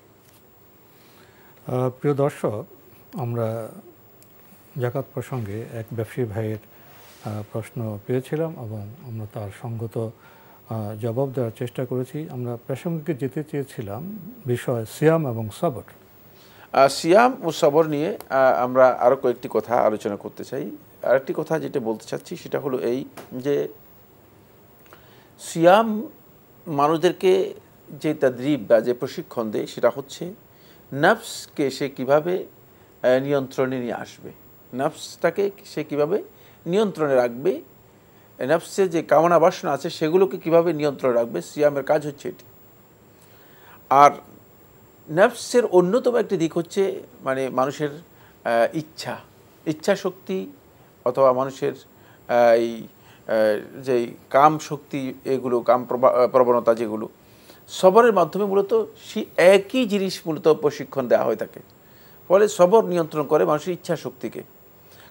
প্রিয় দর্শক, আমরা জাকাত প্রসঙ্গে এক ব্যবসায়ী ভাইয়ের প্রশ্ন পেয়েছিলাম এবং আমরা তার সঙ্গত জবাব দেওয়ার চেষ্টা করেছি। আমরা প্রাসঙ্গিকে যেতে চেয়েছিলাম বিষয় সিয়াম এবং সবর। সিয়াম ও সবর নিয়ে আমরা আরও কয়েকটি কথা আলোচনা করতে চাই। আরেকটি কথা যেটা বলতে চাচ্ছি সেটা হলো এই যে সিয়াম মানুষদেরকে যে তাদরিব বা যে প্রশিক্ষণ দেয় সেটা হচ্ছে নফসকে সে কীভাবে নিয়ন্ত্রণে নিয়ে আসবে, নফসটাকে সে কীভাবে নিয়ন্ত্রণে রাখবে, নফসের যে কামনা বাসনা আছে সেগুলোকে কীভাবে নিয়ন্ত্রণে রাখবে, সিয়ামের কাজ হচ্ছে এটি। আর নফসের অন্যতম একটি দিক হচ্ছে মানে মানুষের ইচ্ছা শক্তি অথবা মানুষের এই যেই কাম শক্তি, এগুলো কাম প্রবণতা, যেগুলো সবরের মাধ্যমে মূলত একই জিনিস মূলত প্রশিক্ষণ দেওয়া হয়ে থাকে। ফলে সবর নিয়ন্ত্রণ করে মানুষের ইচ্ছা শক্তিকে।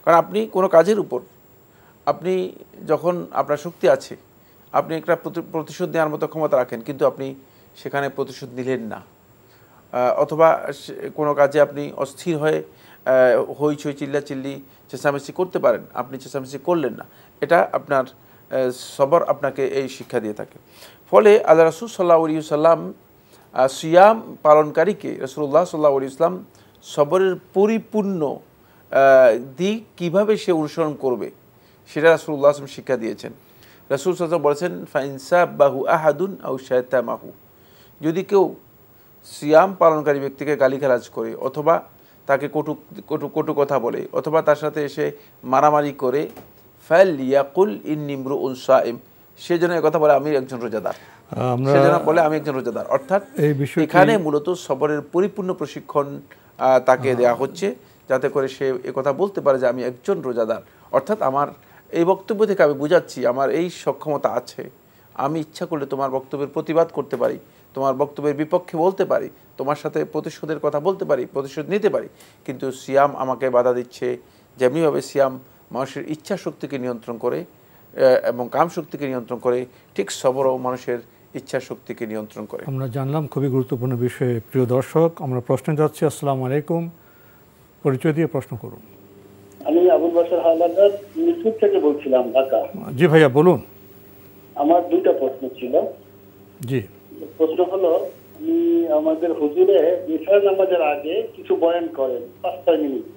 কারণ আপনি কোনো কাজের উপর আপনি যখন আপনার শক্তি আছে, আপনি একটা প্রতিশোধ নেওয়ার মতো ক্ষমতা রাখেন, কিন্তু আপনি সেখানে প্রতিশোধ নিলেন না, অথবা কোনো কাজে আপনি অস্থির হয়ে হইচই চিল্লাচিল্লি চেঁচামেচি করতে পারেন, আপনি চেঁচামেচি করলেন না, এটা আপনার সবর আপনাকে এই শিক্ষা দিয়ে থাকে। ফলে আল্লাহ রাসূল সাল্লাল্লাহু আলাইহি ওয়াসাল্লাম সিয়াম পালনকারীকে, রাসূলুল্লাহ সাল্লাল্লাহু আলাইহি ওয়াসাল্লাম সবরের পরিপূর্ণ দিক কীভাবে সে অনুসরণ করবে সেটা রাসূলুল্লাহ সাল্লাল্লাহু আলাইহি ওয়াসাল্লাম শিক্ষা দিয়েছেন। রাসূল সাল্লাল্লাহু আলাইহি ওয়াসাল্লাম বলেছেন, ফাইনসাবাহু আহাদুন আও শাতামাহু, যদি কেউ সিয়াম পালনকারী ব্যক্তিকে গালিগালাজ করে, অথবা তাকে কটু কথা বলে, অথবা তার সাথে এসে মারামারি করে, ফালইয়াকুল ইন্নী ইমরুউন সাইম, সে যেন এই কথা বলে আমি একজন রোজাদার, সে যেন বলে আমি একজন রোজাদার। অর্থাৎ এখানে মূলত সবরের পরিপূর্ণ প্রশিক্ষণ তাকে দেওয়া হচ্ছে, যাতে করে সে এ কথা বলতে পারে যে আমি একজন রোজাদার। অর্থাৎ আমার এই বক্তব্য থেকে আমি বুঝাচ্ছি আমার এই সক্ষমতা আছে, আমি ইচ্ছা করলে তোমার বক্তব্যের প্রতিবাদ করতে পারি, তোমার বক্তব্যের বিপক্ষে বলতে পারি, তোমার সাথে প্রতিশোধের কথা বলতে পারি, প্রতিশোধ নিতে পারি, কিন্তু সিয়াম আমাকে বাধা দিচ্ছে। যেমনিভাবে সিয়াম মানুষের ইচ্ছা শক্তিকে নিয়ন্ত্রণ করে এবং কাম শক্তিকে নিয়ন্ত্রণ করে, ঠিক সবরও মানুষের ইচ্ছা শক্তিকে নিয়ন্ত্রণ করে। আমরা জানলাম খুবই গুরুত্বপূর্ণ বিষয়ে। প্রিয় দর্শক, আমরা প্রশ্নে যাচ্ছি। আসসালামু আলাইকুম, পরিচয় দিয়ে প্রশ্ন করুন। আমি আবুল বাশার হাওলাদার মিরপুর থেকে বলছিলাম, ঢাকা। জি ভাইয়া বলুন। আমার দুইটা প্রশ্ন ছিল। জি। প্রশ্ন হলো, আমাদের হুজুরে ইশার নামাজের আগে কিছু বয়ান করেন 5-6 মিনিট।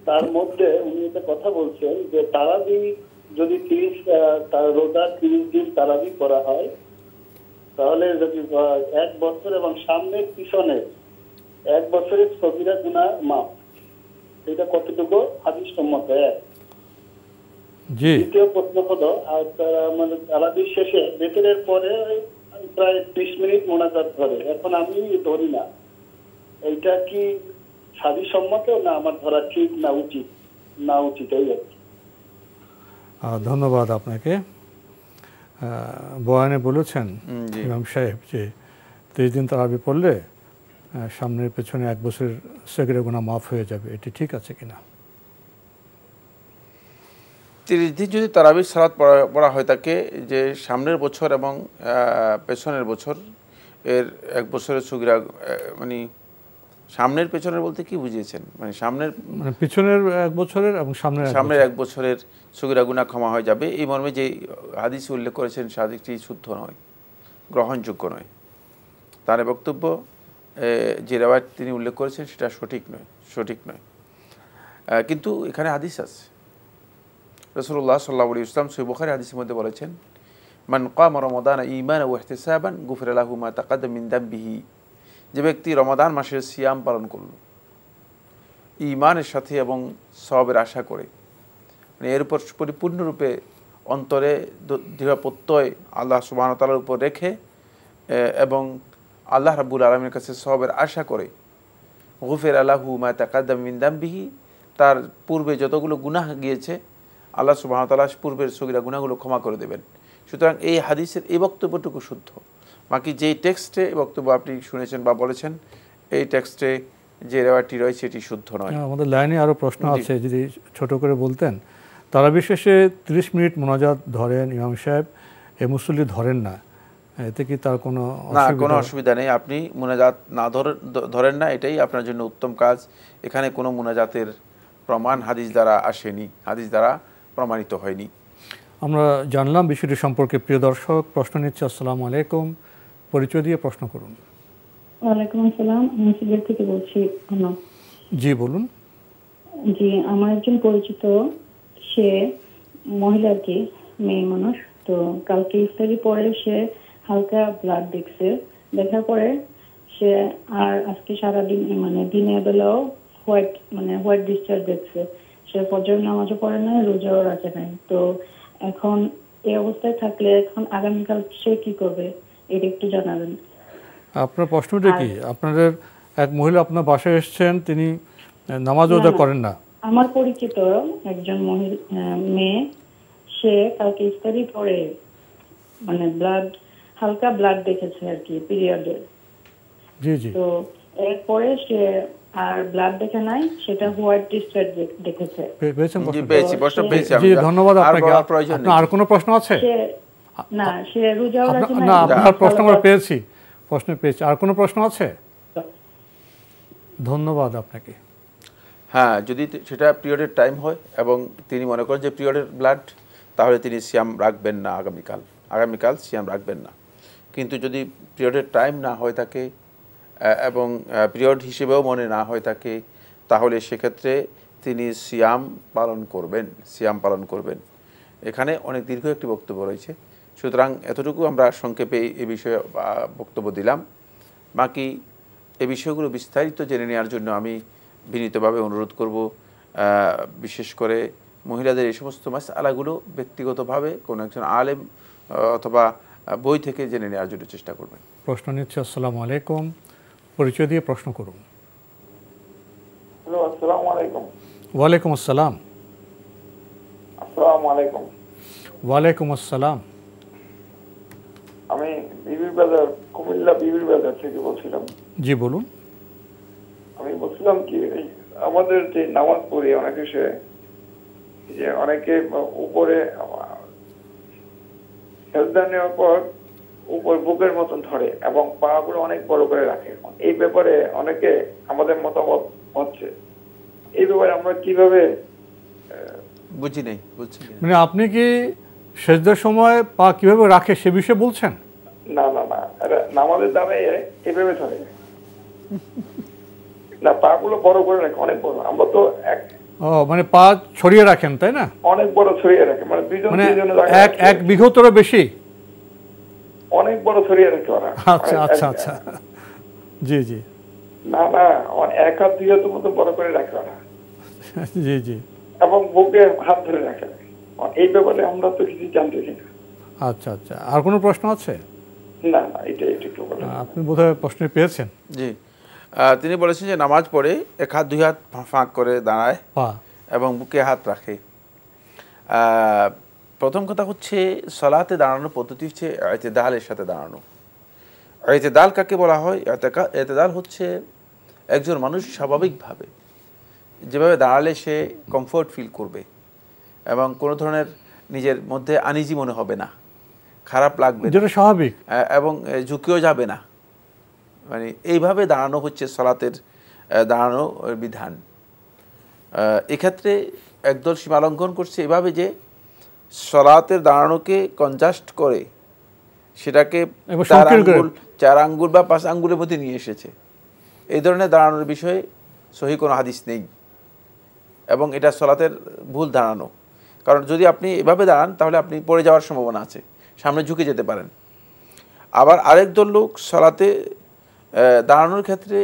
তার মধ্যে উনি একটা কথা বলছেন যে তারাবি যদি 30 রোজা 30 দিন তারাবি করা হয়, তাহলে যদি 1 বছর এবং সামনের পিছনের 1 বছরের সগীরা গুনাহ মাফ, এটা কতটুকু হাদিস সম্মত? দ্বিতীয় প্রশ্ন হলো, মানে তারাবির শেষে বেতনের পরে প্রায় 30 মিনিট মোনাজাত ধরে, এখন আমি ধরি না, এইটা কি হাদিস সম্মত না আমার ধরা ঠিক না উচিত? না উচিত। ধন্যবাদ আপনাকে। বয়ানে বলেছেন ইমাম সাহেব যে 30 দিন তারাবি পড়লে সামনের পেছনে 1 বছরের সগীরা গুনাহ মাফ হয়ে যাবে, এটি ঠিক আছে কিনা? 30 দিন যদি তারাবির সালাত পড়া হয় থাকে, যে সামনের বছর এবং পেছনের বছর এর 1 বছরের সগীরা, মানে সামনের পেছনের বলতে কি বুঝিয়েছেন? মানে সামনের মানে পিছনের 1 বছরের এবং সামনের 1 বছরের সগীরা গুনাহ ক্ষমা হয়ে যাবে, এই মর্মে যে হাদিস উল্লেখ করেছেন সে হাদিসটি শুদ্ধ নয়, গ্রহণযোগ্য নয়। তার বক্তব্য যে রেওয়ায়াত তিনি উল্লেখ করেছেন সেটা সঠিক নয়। কিন্তু এখানে হাদিস আছে। রাসূলুল্লাহ সাল্লাল্লাহু আলাইহি ওয়াসাল্লাম সহিহ বুখারী হাদিসের মধ্যে বলেছেন, মান কামা রমাদানা ঈমানান ওয়া ইহতিসাবান গুফিরা লাহু মা তাকাদ্দাম মিন দামবিহি। যে ব্যক্তি রমাদান মাসের সিয়াম পালন করল ঈমানের সাথে এবং সওয়াবের আশা করে, মানে এর উপর পরিপূর্ণরূপে অন্তরে দৃঢ় প্রত্যয় আল্লাহ সুবহানাহু ওয়া তাআলার উপর রেখে এবং আল্লাহ রাব্বুল আলামিনের কাছে সওয়াবের আশা করে, গুফিরা লাহু মা তাকাদ্দাম মিন দামবিহি, তার পূর্বে যতগুলো গুনাহ গিয়েছে আল্লাহ সুবহানাহু ওয়া তাআলা পূর্বের সগীরা গুনাহগুলো ক্ষমা করে দেবেন। সুতরাং এই হাদিসের এই বক্তব্যটুকু শুদ্ধ। বাকি যেই টেক্সটে এই বক্তব্য আপনি শুনেছেন বা বলেছেন, এই টেক্সটে যে রেওয়ায়াতটি রয়েছে এটি শুদ্ধ নয়। আমাদের লাইনে আরও প্রশ্ন আছে, যদি ছোট করে বলতেন। তারাবি শেষে 30 মিনিট মোনাজাত ধরেন ইমাম সাহেব, এ মুসল্লি ধরেন না, এতে কি তার কোনো অসুবিধা নেই? আপনি মোনাজাত না ধরেন না, এটাই আপনার জন্য উত্তম কাজ। এখানে কোনো মোনাজাতের প্রমাণ হাদিস দ্বারা আসেনি, হাদিস দ্বারা প্রমাণিত হয়নি। আমরা জানলাম বিষয়টি সম্পর্কে। প্রিয় দর্শক, প্রশ্ন নিচ্ছে। আসসালামু আলাইকুম, পরিচয় দিয়ে প্রশ্ন করুন। ওয়ালাইকুম আসসালাম, আমি সিলেট থেকে বলছি। জি বলুন। জি, আমার একজন পরিচিত, সে মহিলা, কি মেয়ে মানুষ, তো কালকে ইফতারি পরে সে হালকা ব্লাড দেখছে, দেখার পরে সে আর আজকে সারাদিন মানে দিনের বেলাও হোয়াইট ডিসচার্জ দেখছে। সে ফজর নামাজও পড়ে না, রোজাও রাখে নাই। তো এখন এই অবস্থায় থাকলে এখন আগামীকাল সে কি করবে, এটা একটু জানাবেন। আপনার প্রশ্নটা কি? আপনাদের এক মহিলা আপনার বাসায় এসেছেন, তিনি নামাজ রোজা করেন না? আমার পরিচিত একজন মেয়ে, সে কালকে ইফতারি পরে মানে হালকা ব্লাড দেখেছে আর কি, পিরিয়ডের। জি জি। তো এরপরে সে আর ব্লাড দেখে নাই, সেটা হোয়াইট ডিসচার্জ দেখেছে। জি, ধন্যবাদ আপনাকে। আপনার আর কোনো প্রশ্ন আছে? না, সে রোজাও রাখে না। না, আপনার প্রশ্ন আমরা পেয়েছি, আর কোনো প্রশ্ন আছে? ধন্যবাদ আপনাকে। হ্যাঁ, যদি সেটা পিরিয়ডের টাইম হয় এবং তিনি মনে করেন যে পিরিয়ডের ব্লাড, তাহলে তিনি সিয়াম রাখবেন না, আগামীকাল সিয়াম রাখবেন না। কিন্তু যদি পিরিয়ডের টাইম না হয় থাকে এবং পিরিয়ড হিসেবেও মনে না হয় থাকে, তাহলে সেক্ষেত্রে তিনি সিয়াম পালন করবেন। এখানে অনেক দীর্ঘ একটি বক্তব্য রয়েছে, সুতরাং এতটুকু আমরা সংক্ষেপে এ বিষয়ে বক্তব্য দিলাম। বাকি এ বিষয়গুলো বিস্তারিত জেনে নেওয়ার জন্য আমি বিনীতভাবে অনুরোধ করব, বিশেষ করে মহিলাদের এই সমস্ত মাসআলাগুলো ব্যক্তিগতভাবে কোনো একজন আলেম অথবা বই থেকে জেনে নেওয়ার জন্য চেষ্টা করবেন। প্রশ্ন নিচ্ছে। আসসালামু আলাইকুম, পরিচয় দিয়ে প্রশ্ন করুন। হ্যালো, আসসালামু আলাইকুম। ওয়ালাইকুম আসসালাম। আসসালামু আলাইকুম। ওয়ালাইকুম আসসালাম। বাজার, কুমিল্লা বিবির বাজার থেকে বলছিলাম। জি বলুন। আমি বলছিলাম কি, আমাদের যে নামাজ পড়ি অনেকে সে যে অনেকে উপরে সেজদা নেওয়ার পর উপর বুকের মতন ধরে এবং পা গুলো অনেক বড় করে রাখে। এই ব্যাপারে অনেকে আমাদের মতামত হচ্ছে, এই ব্যাপারে আমরা কিভাবে বুঝি নেই। মানে আপনি কি সেজদার সময় পা কিভাবে রাখে সে বিষয়ে বলছেন? না না না, নামাজের দামে এভাবে ধরে না, পা গুলো বড় করে রাখে, অনেক বড়। আমরা তো মানে পা ছড়িয়ে রাখেন তাই না? অনেক বড় ছড়িয়ে রাখে, মানে দুইজন তিনজনের এক বিঘতেরও বেশি অনেক বড় ছড়িয়ে রাখে ওরা। আচ্ছা আচ্ছা আচ্ছা, জি জি। না না, এক হাত দুই হাতের মতো বড় করে রাখে ওরা। জি জি। এবং বুকে হাত ধরে রাখে। এই ব্যাপারে আমরা তো কিছু জানতেছি না। আচ্ছা আচ্ছা, আর কোনো প্রশ্ন আছে? না না, এটাই একটু বলেন। আপনি বোধহয় প্রশ্ন পেয়েছেন। জি, তিনি বলেছেন যে নামাজ পড়ে এক হাত দুই হাত ফাঁক করে দাঁড়ায় এবং বুকে হাত রাখে। প্রথম কথা হচ্ছে সালাতে দাঁড়ানোর পদ্ধতি হচ্ছে ইতিদালের সাথে দাঁড়ানো। ইতিদাল কাকে বলা হয়? ইতিদাল হচ্ছে একজন মানুষ স্বাভাবিকভাবে যেভাবে দাঁড়ালে সে কমফোর্ট ফিল করবে এবং কোনো ধরনের নিজের মধ্যে আনইজি মনে হবে না, খারাপ লাগবে, যেটা স্বাভাবিক, এবং ঝুঁকেও যাবে না। মানে এইভাবে দাঁড়ানো হচ্ছে সালাতের দাঁড়ানো বিধান। এক্ষেত্রে একদল সীমালঙ্ঘন করছে এভাবে যে সালাতের দাঁড়ানোকে কনজাস্ট করে সেটাকে 4 আঙ্গুল বা 5 আঙ্গুলের মধ্যে নিয়ে এসেছে। এই ধরনের দাঁড়ানোর বিষয়ে সহি কোনো হাদিস নেই এবং এটা সালাতের ভুল দাঁড়ানো। কারণ যদি আপনি এভাবে দাঁড়ান তাহলে আপনি পড়ে যাওয়ার সম্ভাবনা আছে, সামনে ঝুঁকে যেতে পারেন। আবার আরেক দল লোক সালাতে দাঁড়ানোর ক্ষেত্রে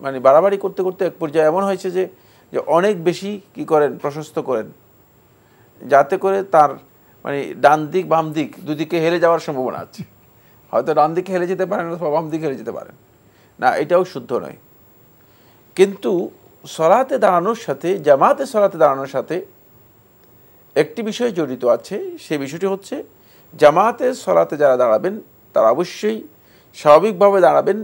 মানে বাড়াবাড়ি করতে করতে এক পর্যায়ে এমন হয়েছে যে অনেক বেশি কি করেন, প্রশস্ত করেন, যাতে করে তার মানে ডান দিক বাম দিক দুদিকে হেলে যাওয়ার সম্ভাবনা আছে। হয়তো ডান দিকে হেলে যেতে পারেন অথবা বাম দিকে হেলে যেতে পারেন না, এটাও শুদ্ধ নয়। কিন্তু সালাতে দাঁড়ানোর সাথে, জামাতে সালাতে দাঁড়ানোর সাথে একটি বিষয় জড়িত আছে। সেই বিষয়টি হচ্ছে জামাতে সালাতে যারা দাঁড়াবেন তারা অবশ্যই স্বাভাবিকভাবে দাঁড়াবেন,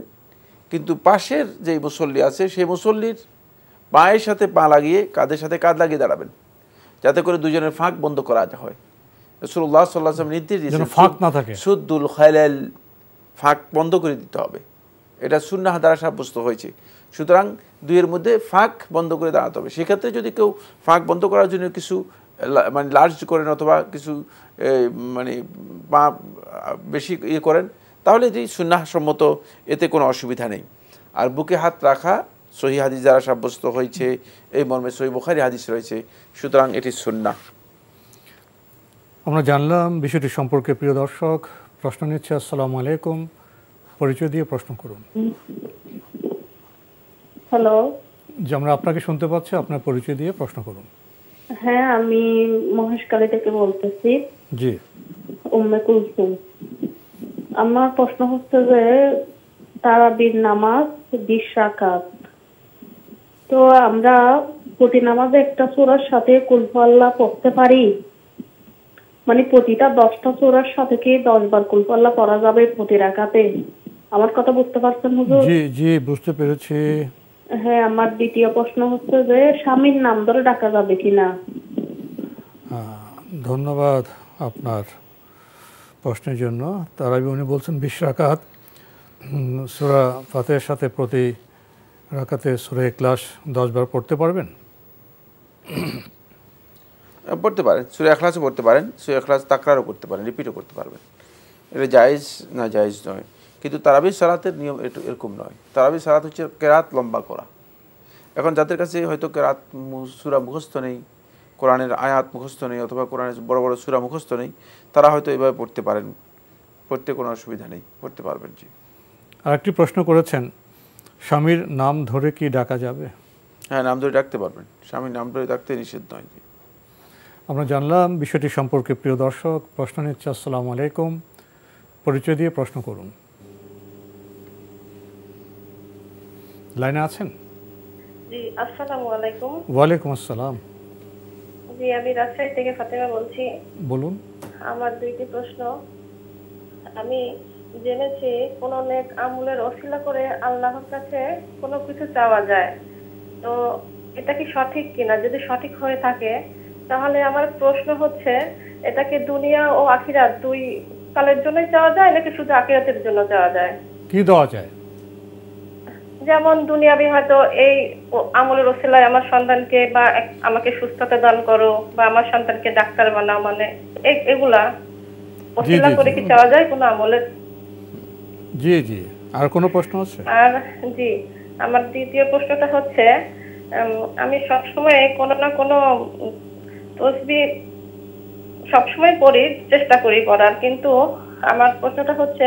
কিন্তু পাশের যে মুসল্লি আছে সেই মুসল্লির পায়ের সাথে পা লাগিয়ে কাঁধের সাথে কাঁধ লাগিয়ে দাঁড়াবেন, যাতে করে দুজনের ফাঁক বন্ধ করা হয়। রাসূলুল্লাহ সাল্লাল্লাহু আলাইহি ওয়াসাল্লাম নির্দেশ দিয়েছেন ফাঁক না থাকে, সুদ্দুল খালাল, ফাঁক বন্ধ করে দিতে হবে। এটা সুন্নাহ দ্বারা সাব্যস্ত হয়েছে। সুতরাং দুইয়ের মধ্যে ফাঁক বন্ধ করে দাঁড়াতে হবে। সেক্ষেত্রে যদি কেউ ফাঁক বন্ধ করার জন্য কিছু মানে লার্জ করেন অথবা কিছু মানে পা বেশি করেন তাহলে যে সুন্নাহ সম্মত, এতে কোনো অসুবিধা নেই। আর বুকে হাত রাখা সহি হাদিস দ্বারা সাব্যস্ত হয়েছে, এই মর্মে সহি বুখারী হাদিস রয়েছে, সুতরাং এটি সুন্নাহ। আমরা জানলাম বিষয়টি সম্পর্কে। প্রিয় দর্শক, প্রশ্ন নিচ্ছে। আসসালামু আলাইকুম, পরিচয় দিয়ে প্রশ্ন করুন। হ্যালো, যে আমরা আপনাকে শুনতে পাচ্ছি, আপনার পরিচয় দিয়ে প্রশ্ন করুন। হ্যাঁ, আমি মহেশখালী থেকে বলতেছি। জি, উম্মে কুলসুম। আমার প্রশ্ন হচ্ছে যে তারাবির নামাজ 20 রাকাত, তো আমরা প্রতি নামাজে একটা সূরার সাথে কুল হুয়াল্লাহ পড়তে পারি? মানে প্রতিটা 10টা সূরার সাথে কি 10 বার কুল হুয়াল্লাহ পড়া যাবে প্রতি রাকাতে? আমার কথা বুঝতে পারছেন হুজুর? জি জি, বুঝতে পেরেছি। হ্যাঁ, আমার দ্বিতীয় প্রশ্ন হচ্ছে যে স্বামীর নাম ধরে ডাকা যাবে কিনা? ধন্যবাদ আপনার প্রশ্নের জন্য। তারাবি উনি বলছেন 20 রাকাত, সূরা ফাতিহার সাথে প্রতি রাকাতে সূরা ইখলাস 10 বার পড়তে পারবেন? পড়তে পারেন, সূরা ইখলাসও পড়তে পারেন, সূরা ইখলাস তাকরারও করতে পারেন, রিপিটও করতে পারবেন। এটা জায়েজ না জায়েজ নয়, কিন্তু তারাবির সালাতের নিয়ম এরকম নয়। তারাবির সালাত হচ্ছে কেরাত লম্বা করা। এখন যাদের কাছে হয়তো কেরাত সূরা মুখস্থ নেই, কোরআনের আয়াত মুখস্থ নেই, অথবা কোরআনের বড় বড় সূরা মুখস্থ নেই, তারা হয়তো এভাবে পড়তে পারেন, পড়তে কোনো অসুবিধা নেই, পড়তে পারবেন। জি, আরেকটি প্রশ্ন করেছেন, স্বামীর নাম ধরে কি ডাকা যাবে? হ্যাঁ, নাম ধরে ডাকতে পারবেন, স্বামীর নাম ধরে ডাকতে নিষেধ নয়। জি, আমরা জানলাম বিষয়টি সম্পর্কে। প্রিয় দর্শক, প্রশ্ন নিচ্ছে। আসসালামু আলাইকুম, পরিচয় দিয়ে প্রশ্ন করুন। লাইনে আছেন? জি, আসসালামু আলাইকুম। ওয়ালাইকুম আসসালাম। জি, আমি রাজশাহী থেকে ফাতেমা বলছি। বলুন। আমার দুইটি প্রশ্ন। আমি জেনেছি কোনো নেক আমলের ওসিলা করে আল্লাহর কাছে কোনো কিছু চাওয়া যায়, তো এটা কি সঠিক কিনা? যদি সঠিক হয়ে থাকে তাহলে আমার প্রশ্ন হচ্ছে, এটা কি দুনিয়া ও আখিরাত দুই কালের জন্যই চাওয়া যায় নাকি শুধু আখিরাতের জন্য চাওয়া যায়? কি দেওয়া যায়? যেমন দুনিয়াবি হয়তো এই আমলের ওসিলায় আমার সন্তানকে বা আমাকে সুস্থতা দান করো বা আমার সন্তানকে ডাক্তার বানাও, মানে এগুলা ওসিলা করে কি চাওয়া যায় কোনো আমলের? জি জি। আর কোনো প্রশ্ন আছে? আর জি, আমার দ্বিতীয় প্রশ্নটা হচ্ছে, আমি সবসময় কোনো না কোনো তসবিহ সবসময় পড়ি, চেষ্টা করি পড়ার, কিন্তু আমার প্রশ্নটা হচ্ছে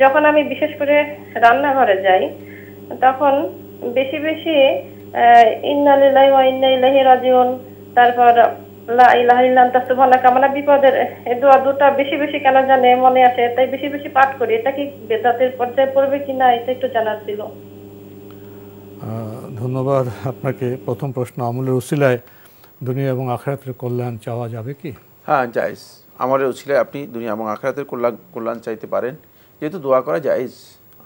যখন আমি বিশেষ করে রান্নাঘরে যাই তখন বেশি বেশি ইন্না লিল্লাহি ওয়া ইন্না ইলাইহি রাজিউন, তারপর লা ইলাহা ইল্লা আনতা সুবহানাকা, মানে বিপদের এই দোয়া দুটো বেশি বেশি কেন জানে মনে আসে, তাই বেশি বেশি পাঠ করি। এটা কি বেদাতের পর্যায়ে পড়বে কিনা এটা একটু জানার ছিল। ধন্যবাদ আপনাকে। প্রথম প্রশ্ন, আমলের উসিলায় দুনিয়া এবং আখিরাতের কল্যাণ চাওয়া যাবে কি? হ্যাঁ, জায়েজ। আমলের উসিলায় আপনি দুনিয়া এবং আখিরাতের কল্যাণ চাইতে পারেন, যেহেতু দোয়া করা জায়েজ।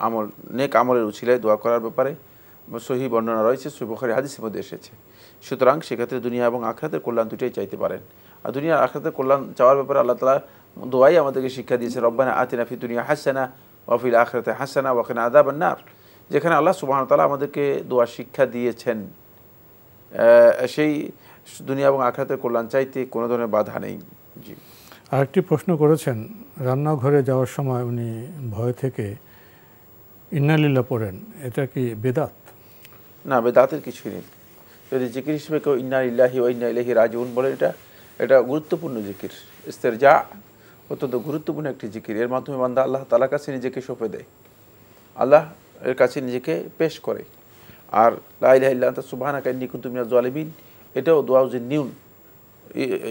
আমল নেক আমলের উসিলায় দোয়া করার ব্যাপারে সহিহ বর্ণনা রয়েছে, সহিহ বুখারী হাদিসের মধ্যে এসেছে। সুতরাং সেক্ষেত্রে দুনিয়া এবং আখিরাতের কল্যাণ দুটোই চাইতে পারেন। আর দুনিয়া আখিরাতের কল্যাণ চাওয়ার ব্যাপারে আল্লাহ তাআলা দোয়াই আমাদেরকে শিক্ষা দিয়েছে, রব্বানা আতিনা ফিদ দুনিয়া হাসানা ওয়া ফিল আখিরাতি হাসানা ওয়া কিনা আযাবান নার। যেখানে আল্লাহ সুবহানাহু ওয়া তাআলা আমাদেরকে দোয়া শিক্ষা দিয়েছেন, সেই দুনিয়া এবং আখিরাতের কল্যাণ চাইতে কোনো ধরনের বাধা নেই। জি। আরেকটি প্রশ্ন করেছেন, রান্নাঘরে যাওয়ার সময় উনি ভয় থেকে ইন্না লিল্লাহ পড়েন, এটা কি বেদাত? না, বেদাতের কিছুই নেই। যদি জিকির হিসেবে কেউ ইন্না লিল্লাহি ওয়া ইন্না ইলাইহি রাজিউন বলে, এটা গুরুত্বপূর্ণ জিকির। ইস্তেরজা অত্যন্ত গুরুত্বপূর্ণ একটি জিকির। এর মাধ্যমে বান্দা আল্লাহ তাআলার কাছে নিজেকে সঁপে দেয়, আল্লাহ এর কাছে নিজেকে পেশ করে। আর লা ইলাহা ইল্লা আনতা সুবহানাকা ইন্নী কুনতু মিনাজ জালিমিন, এটাও দোয়া যে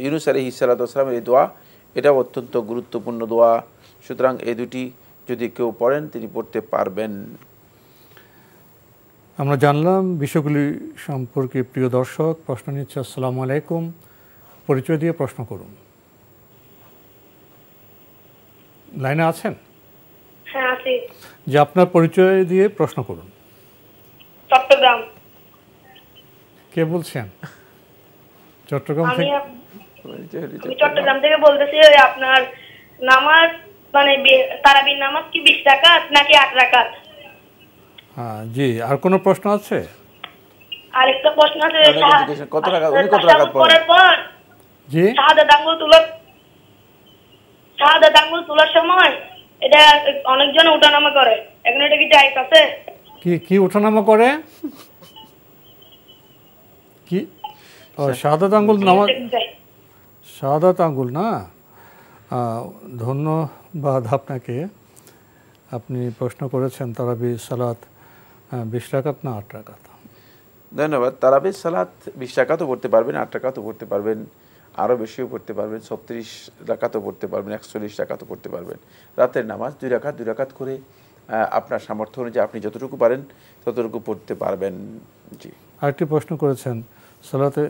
ইউনূস আলাইহিস সালাতু ওয়াস সালামের এই দোয়া, এটাও অত্যন্ত গুরুত্বপূর্ণ দোয়া। সুতরাং এই দুটি যদি কেউ পড়েন তিনি পড়তে পারবেন। আমরা জানলাম বিষয়গুলি সম্পর্কে। প্রিয় দর্শক, প্রশ্ন নিচ্ছে। আসসালামু আলাইকুম, পরিচয় দিয়ে প্রশ্ন করুন। লাইনে আছেন? হ্যাঁ আছি। যে আপনার পরিচয় দিয়ে প্রশ্ন করুন। চট্টগ্রাম। কে বলছেন? চট্টগ্রাম থেকে? আমি চট্টগ্রাম থেকে বলতেছি। আপনার নামাজ মানে তারাবির নামাজ কি 20 রাকাত নাকি 8 রাকাত? হ্যাঁ জি। আর কোনো প্রশ্ন আছে? আরেকটা প্রশ্ন আছে, কত রাকাত উনি কত রাকাত পড়েন? জি, শাহাদাত আঙ্গুল তোলার সময় এটা অনেকজন ওঠানামা করে, এখন এটা কি জায়েজ আছে? কি ওঠানামা করে? কি শাহাদাত আঙ্গুল নামাজ? শাহাদাত আঙ্গুল না। ধন্যবাদ আপনাকে। আপনি প্রশ্ন করেছেন তারাবি সালাত 20 রাকাত না 8 রাকাত? ধন্যবাদ। তারাবি সালাত 20 রাকাতও পড়তে পারবেন, 8 রাকাতও পড়তে পারবেন, আরও বেশিও পড়তে পারবেন, 36 রাকাতও পড়তে পারবেন, 41 রাকাতও পড়তে পারবেন। রাতের নামাজ 2 রাকাত করে আপনার সামর্থ্য অনুযায়ী আপনি যতটুকু পারেন ততটুকু পড়তে পারবেন। জি। আরেকটি প্রশ্ন করেছেন, সালাতে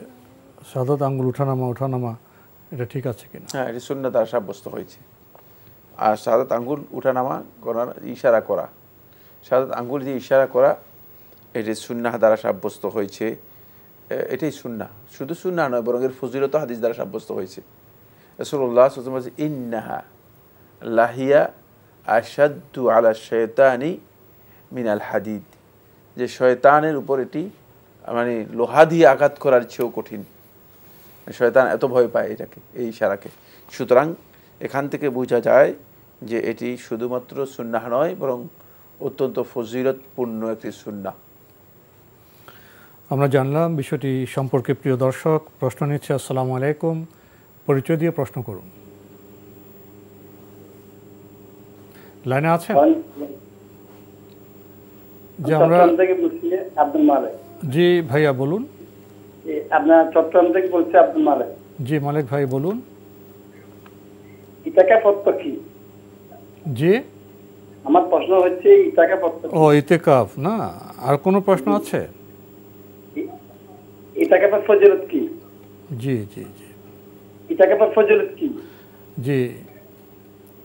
শাহাদাত আঙ্গুল ওঠানামা এটা ঠিক আছে কিনা? হ্যাঁ, এটি সুন্নাহ দ্বারা সাব্যস্ত হয়েছে। আর শাহাদাত আঙ্গুল উঠানামা করার ইশারা করা, শাহাদাত আঙ্গুল দিয়ে ইশারা করা, এটি সুন্নাহ দ্বারা সাব্যস্ত হয়েছে। এটাই সুন্নাহ, শুধু সুন্নাহ নয় বরং এর ফজিলত হাদিস দ্বারা সাব্যস্ত হয়েছে। রাসূলুল্লাহ সাল্লাল্লাহু আলাইহি ওয়াসাল্লাম ইন্নাহা লাহিয়া আশাদ্দু আলা শায়তানি মিনাল হাদিদ, যে শয়তানের উপর এটি মানে লোহা দিয়ে আঘাত করার চেয়েও কঠিন। শয়তান এত ভয় পায় এটাকে, এই ইশারাকে। সুতরাং এখান থেকে বোঝা যায় যে এটি শুধুমাত্র সুন্নাহ নয় বরং অত্যন্ত ফজিলতপূর্ণ একটি সুন্নাহ। আমরা জানলাম বিষয়টি সম্পর্কে। প্রিয় দর্শক, প্রশ্ন নিচ্ছে। আসসালামু আলাইকুম, পরিচয় দিয়ে প্রশ্ন করুন। লাইনে আছেন? জি, আমরা আব্দুল মালিক। জি ভাইয়া বলুন। আপনার চট্টগ্রাম থেকে বলছি আব্দুল মালিক। জি মালিক ভাই বলুন। ইতিকাফ অর্থ কি? জি, আমার প্রশ্ন হচ্ছে ইতিকাফ অর্থ। ও ইতিকাফ না। আর কোনো প্রশ্ন আছে? ইতিকাফের ফজিলত কি? জি জি জি। ইতিকাফের ফজিলত কি? জি,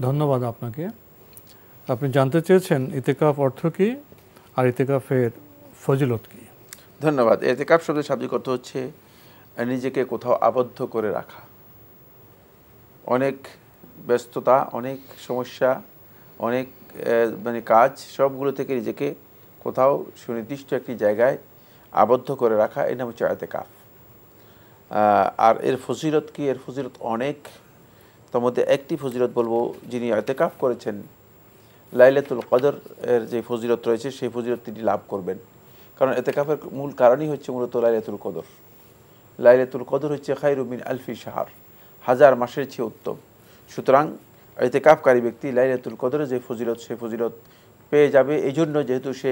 ধন্যবাদ আপনাকে। আপনি জানতে চেয়েছেন ইতিকাফ অর্থ কি আর ইতিকাফের ফজিলত কি? ধন্যবাদ। ইতিকাফ শব্দের শাব্দিক অর্থ হচ্ছে নিজেকে কোথাও আবদ্ধ করে রাখা। অনেক ব্যস্ততা, অনেক সমস্যা, অনেক মানে কাজ, সবগুলো থেকে নিজেকে কোথাও সুনির্দিষ্ট একটি জায়গায় আবদ্ধ করে রাখা, এই নাম হচ্ছে ইতিকাফ। আর এর ফজিলত কি? এর ফজিলত অনেক। তার মধ্যে একটি ফজিলত বলবো, যিনি ইতিকাফ করেছেন লাইলাতুল কদর এর যে ফজিলত রয়েছে সেই ফজিলত তিনি লাভ করবেন। কারণ ইতিকাফের মূল কারণই হচ্ছে মূলত লাইলাতুল কদর। লাইলাতুল কদর হচ্ছে খায়রুম মিন আলফি শাহর, 1000 মাসের চেয়ে উত্তম। সুতরাং ইতিকাফকারী ব্যক্তি লাইলাতুল কদরের যে ফজিলত সেই ফজিলত পেয়ে যাবে। এই জন্য যেহেতু সে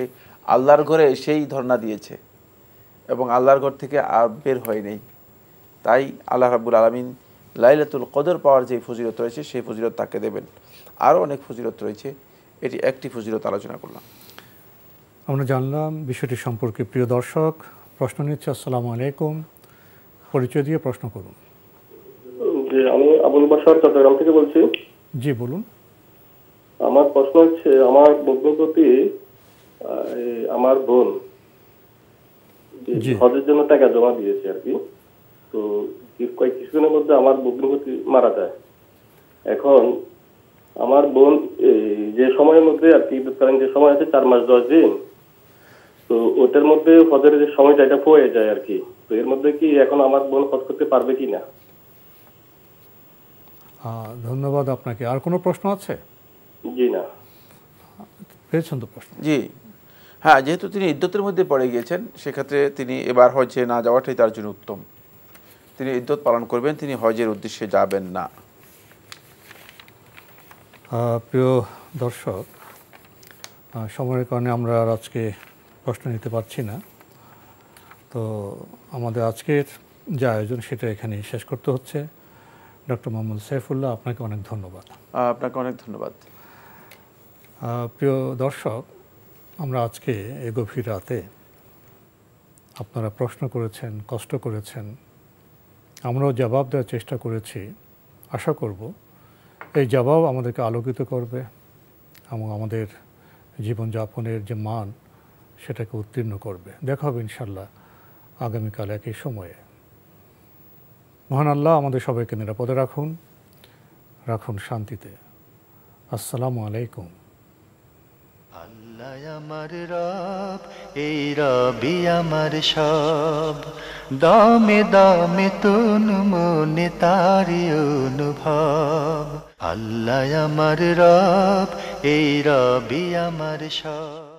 আল্লাহর ঘরে সেই ধর্ণা দিয়েছে এবং আল্লাহর ঘর থেকে আর বের হয় নেই, তাই আল্লাহ রাব্বুল আলামিন লাইলাতুল কদর পাওয়ার যে ফজিলত রয়েছে সেই ফজিলত তাকে দেবেন। আরও অনেক ফজিলত রয়েছে, এটি একটি ফজিলত আলোচনা করলাম। আমরা জানলাম বিষয়টি সম্পর্কে। প্রিয় দর্শক, প্রশ্ন নিচ্ছে। আসসালামু আলাইকুম, পরিচয় দিয়ে প্রশ্ন করুন। জি, আমি আবুল বাশার চট্টগ্রাম থেকে বলছি। জি বলুন। আমার প্রশ্ন হচ্ছে, আমার ভগ্নিপতি আমার বোন হজের জন্য টাকা জমা দিয়েছে আর কি। তো কিছুদিনের মধ্যে আমার ভগ্নিপতি মারা যায়। এখন আমার বোন যে সময়ের মধ্যে আর কি, যে সময় আছে 4 মাস 10 দিন, তো ওটার মধ্যে হজের যে সময়টা এটা পড়ে যায় আর কি। তো এর মধ্যে কি এখন আমার বোন হজ করতে পারবে কি না? ধন্যবাদ আপনাকে। আর কোনো প্রশ্ন আছে? জি না, পেয়েছেন তো প্রশ্ন? জি হ্যাঁ, যেহেতু তিনি ইদ্যতের মধ্যে পড়ে গিয়েছেন, সেক্ষেত্রে তিনি এবার হজে না যাওয়াটাই তার জন্য উত্তম। তিনি ইদ্যত পালন করবেন, তিনি হজের উদ্দেশ্যে যাবেন না। প্রিয় দর্শক, সময়ের কারণে আমরা আর আজকে প্রশ্ন নিতে পারছি না। তো আমাদের আজকের যে আয়োজন সেটা এখানে শেষ করতে হচ্ছে। ডক্টর মোহাম্মদ সাইফুল্লাহ, আপনাকে অনেক ধন্যবাদ। আপনাকে অনেক ধন্যবাদ। প্রিয় দর্শক, আমরা আজকে এই গভীর রাতে আপনারা প্রশ্ন করেছেন, কষ্ট করেছেন, আমরাও জবাব দেওয়ার চেষ্টা করেছি। আশা করব এই জবাব আমাদেরকে আলোকিত করবে এবং আমাদের জীবনযাপনের যে মান সেটাকে উত্তীর্ণ করবে। দেখা হবে ইনশাল্লাহ আগামীকাল একই সময়ে। মহান আল্লাহ আমাদের সবাইকে নিরাপদে রাখুন, রাখুন শান্তিতে। আসসালামু আলাইকুম। আল্লাহ আমার রব, এই রবি আমার সব, দামে দামে তুন মনে তারি অনুভব। আল্লাহ আমার রব, এই রবি আমার সব।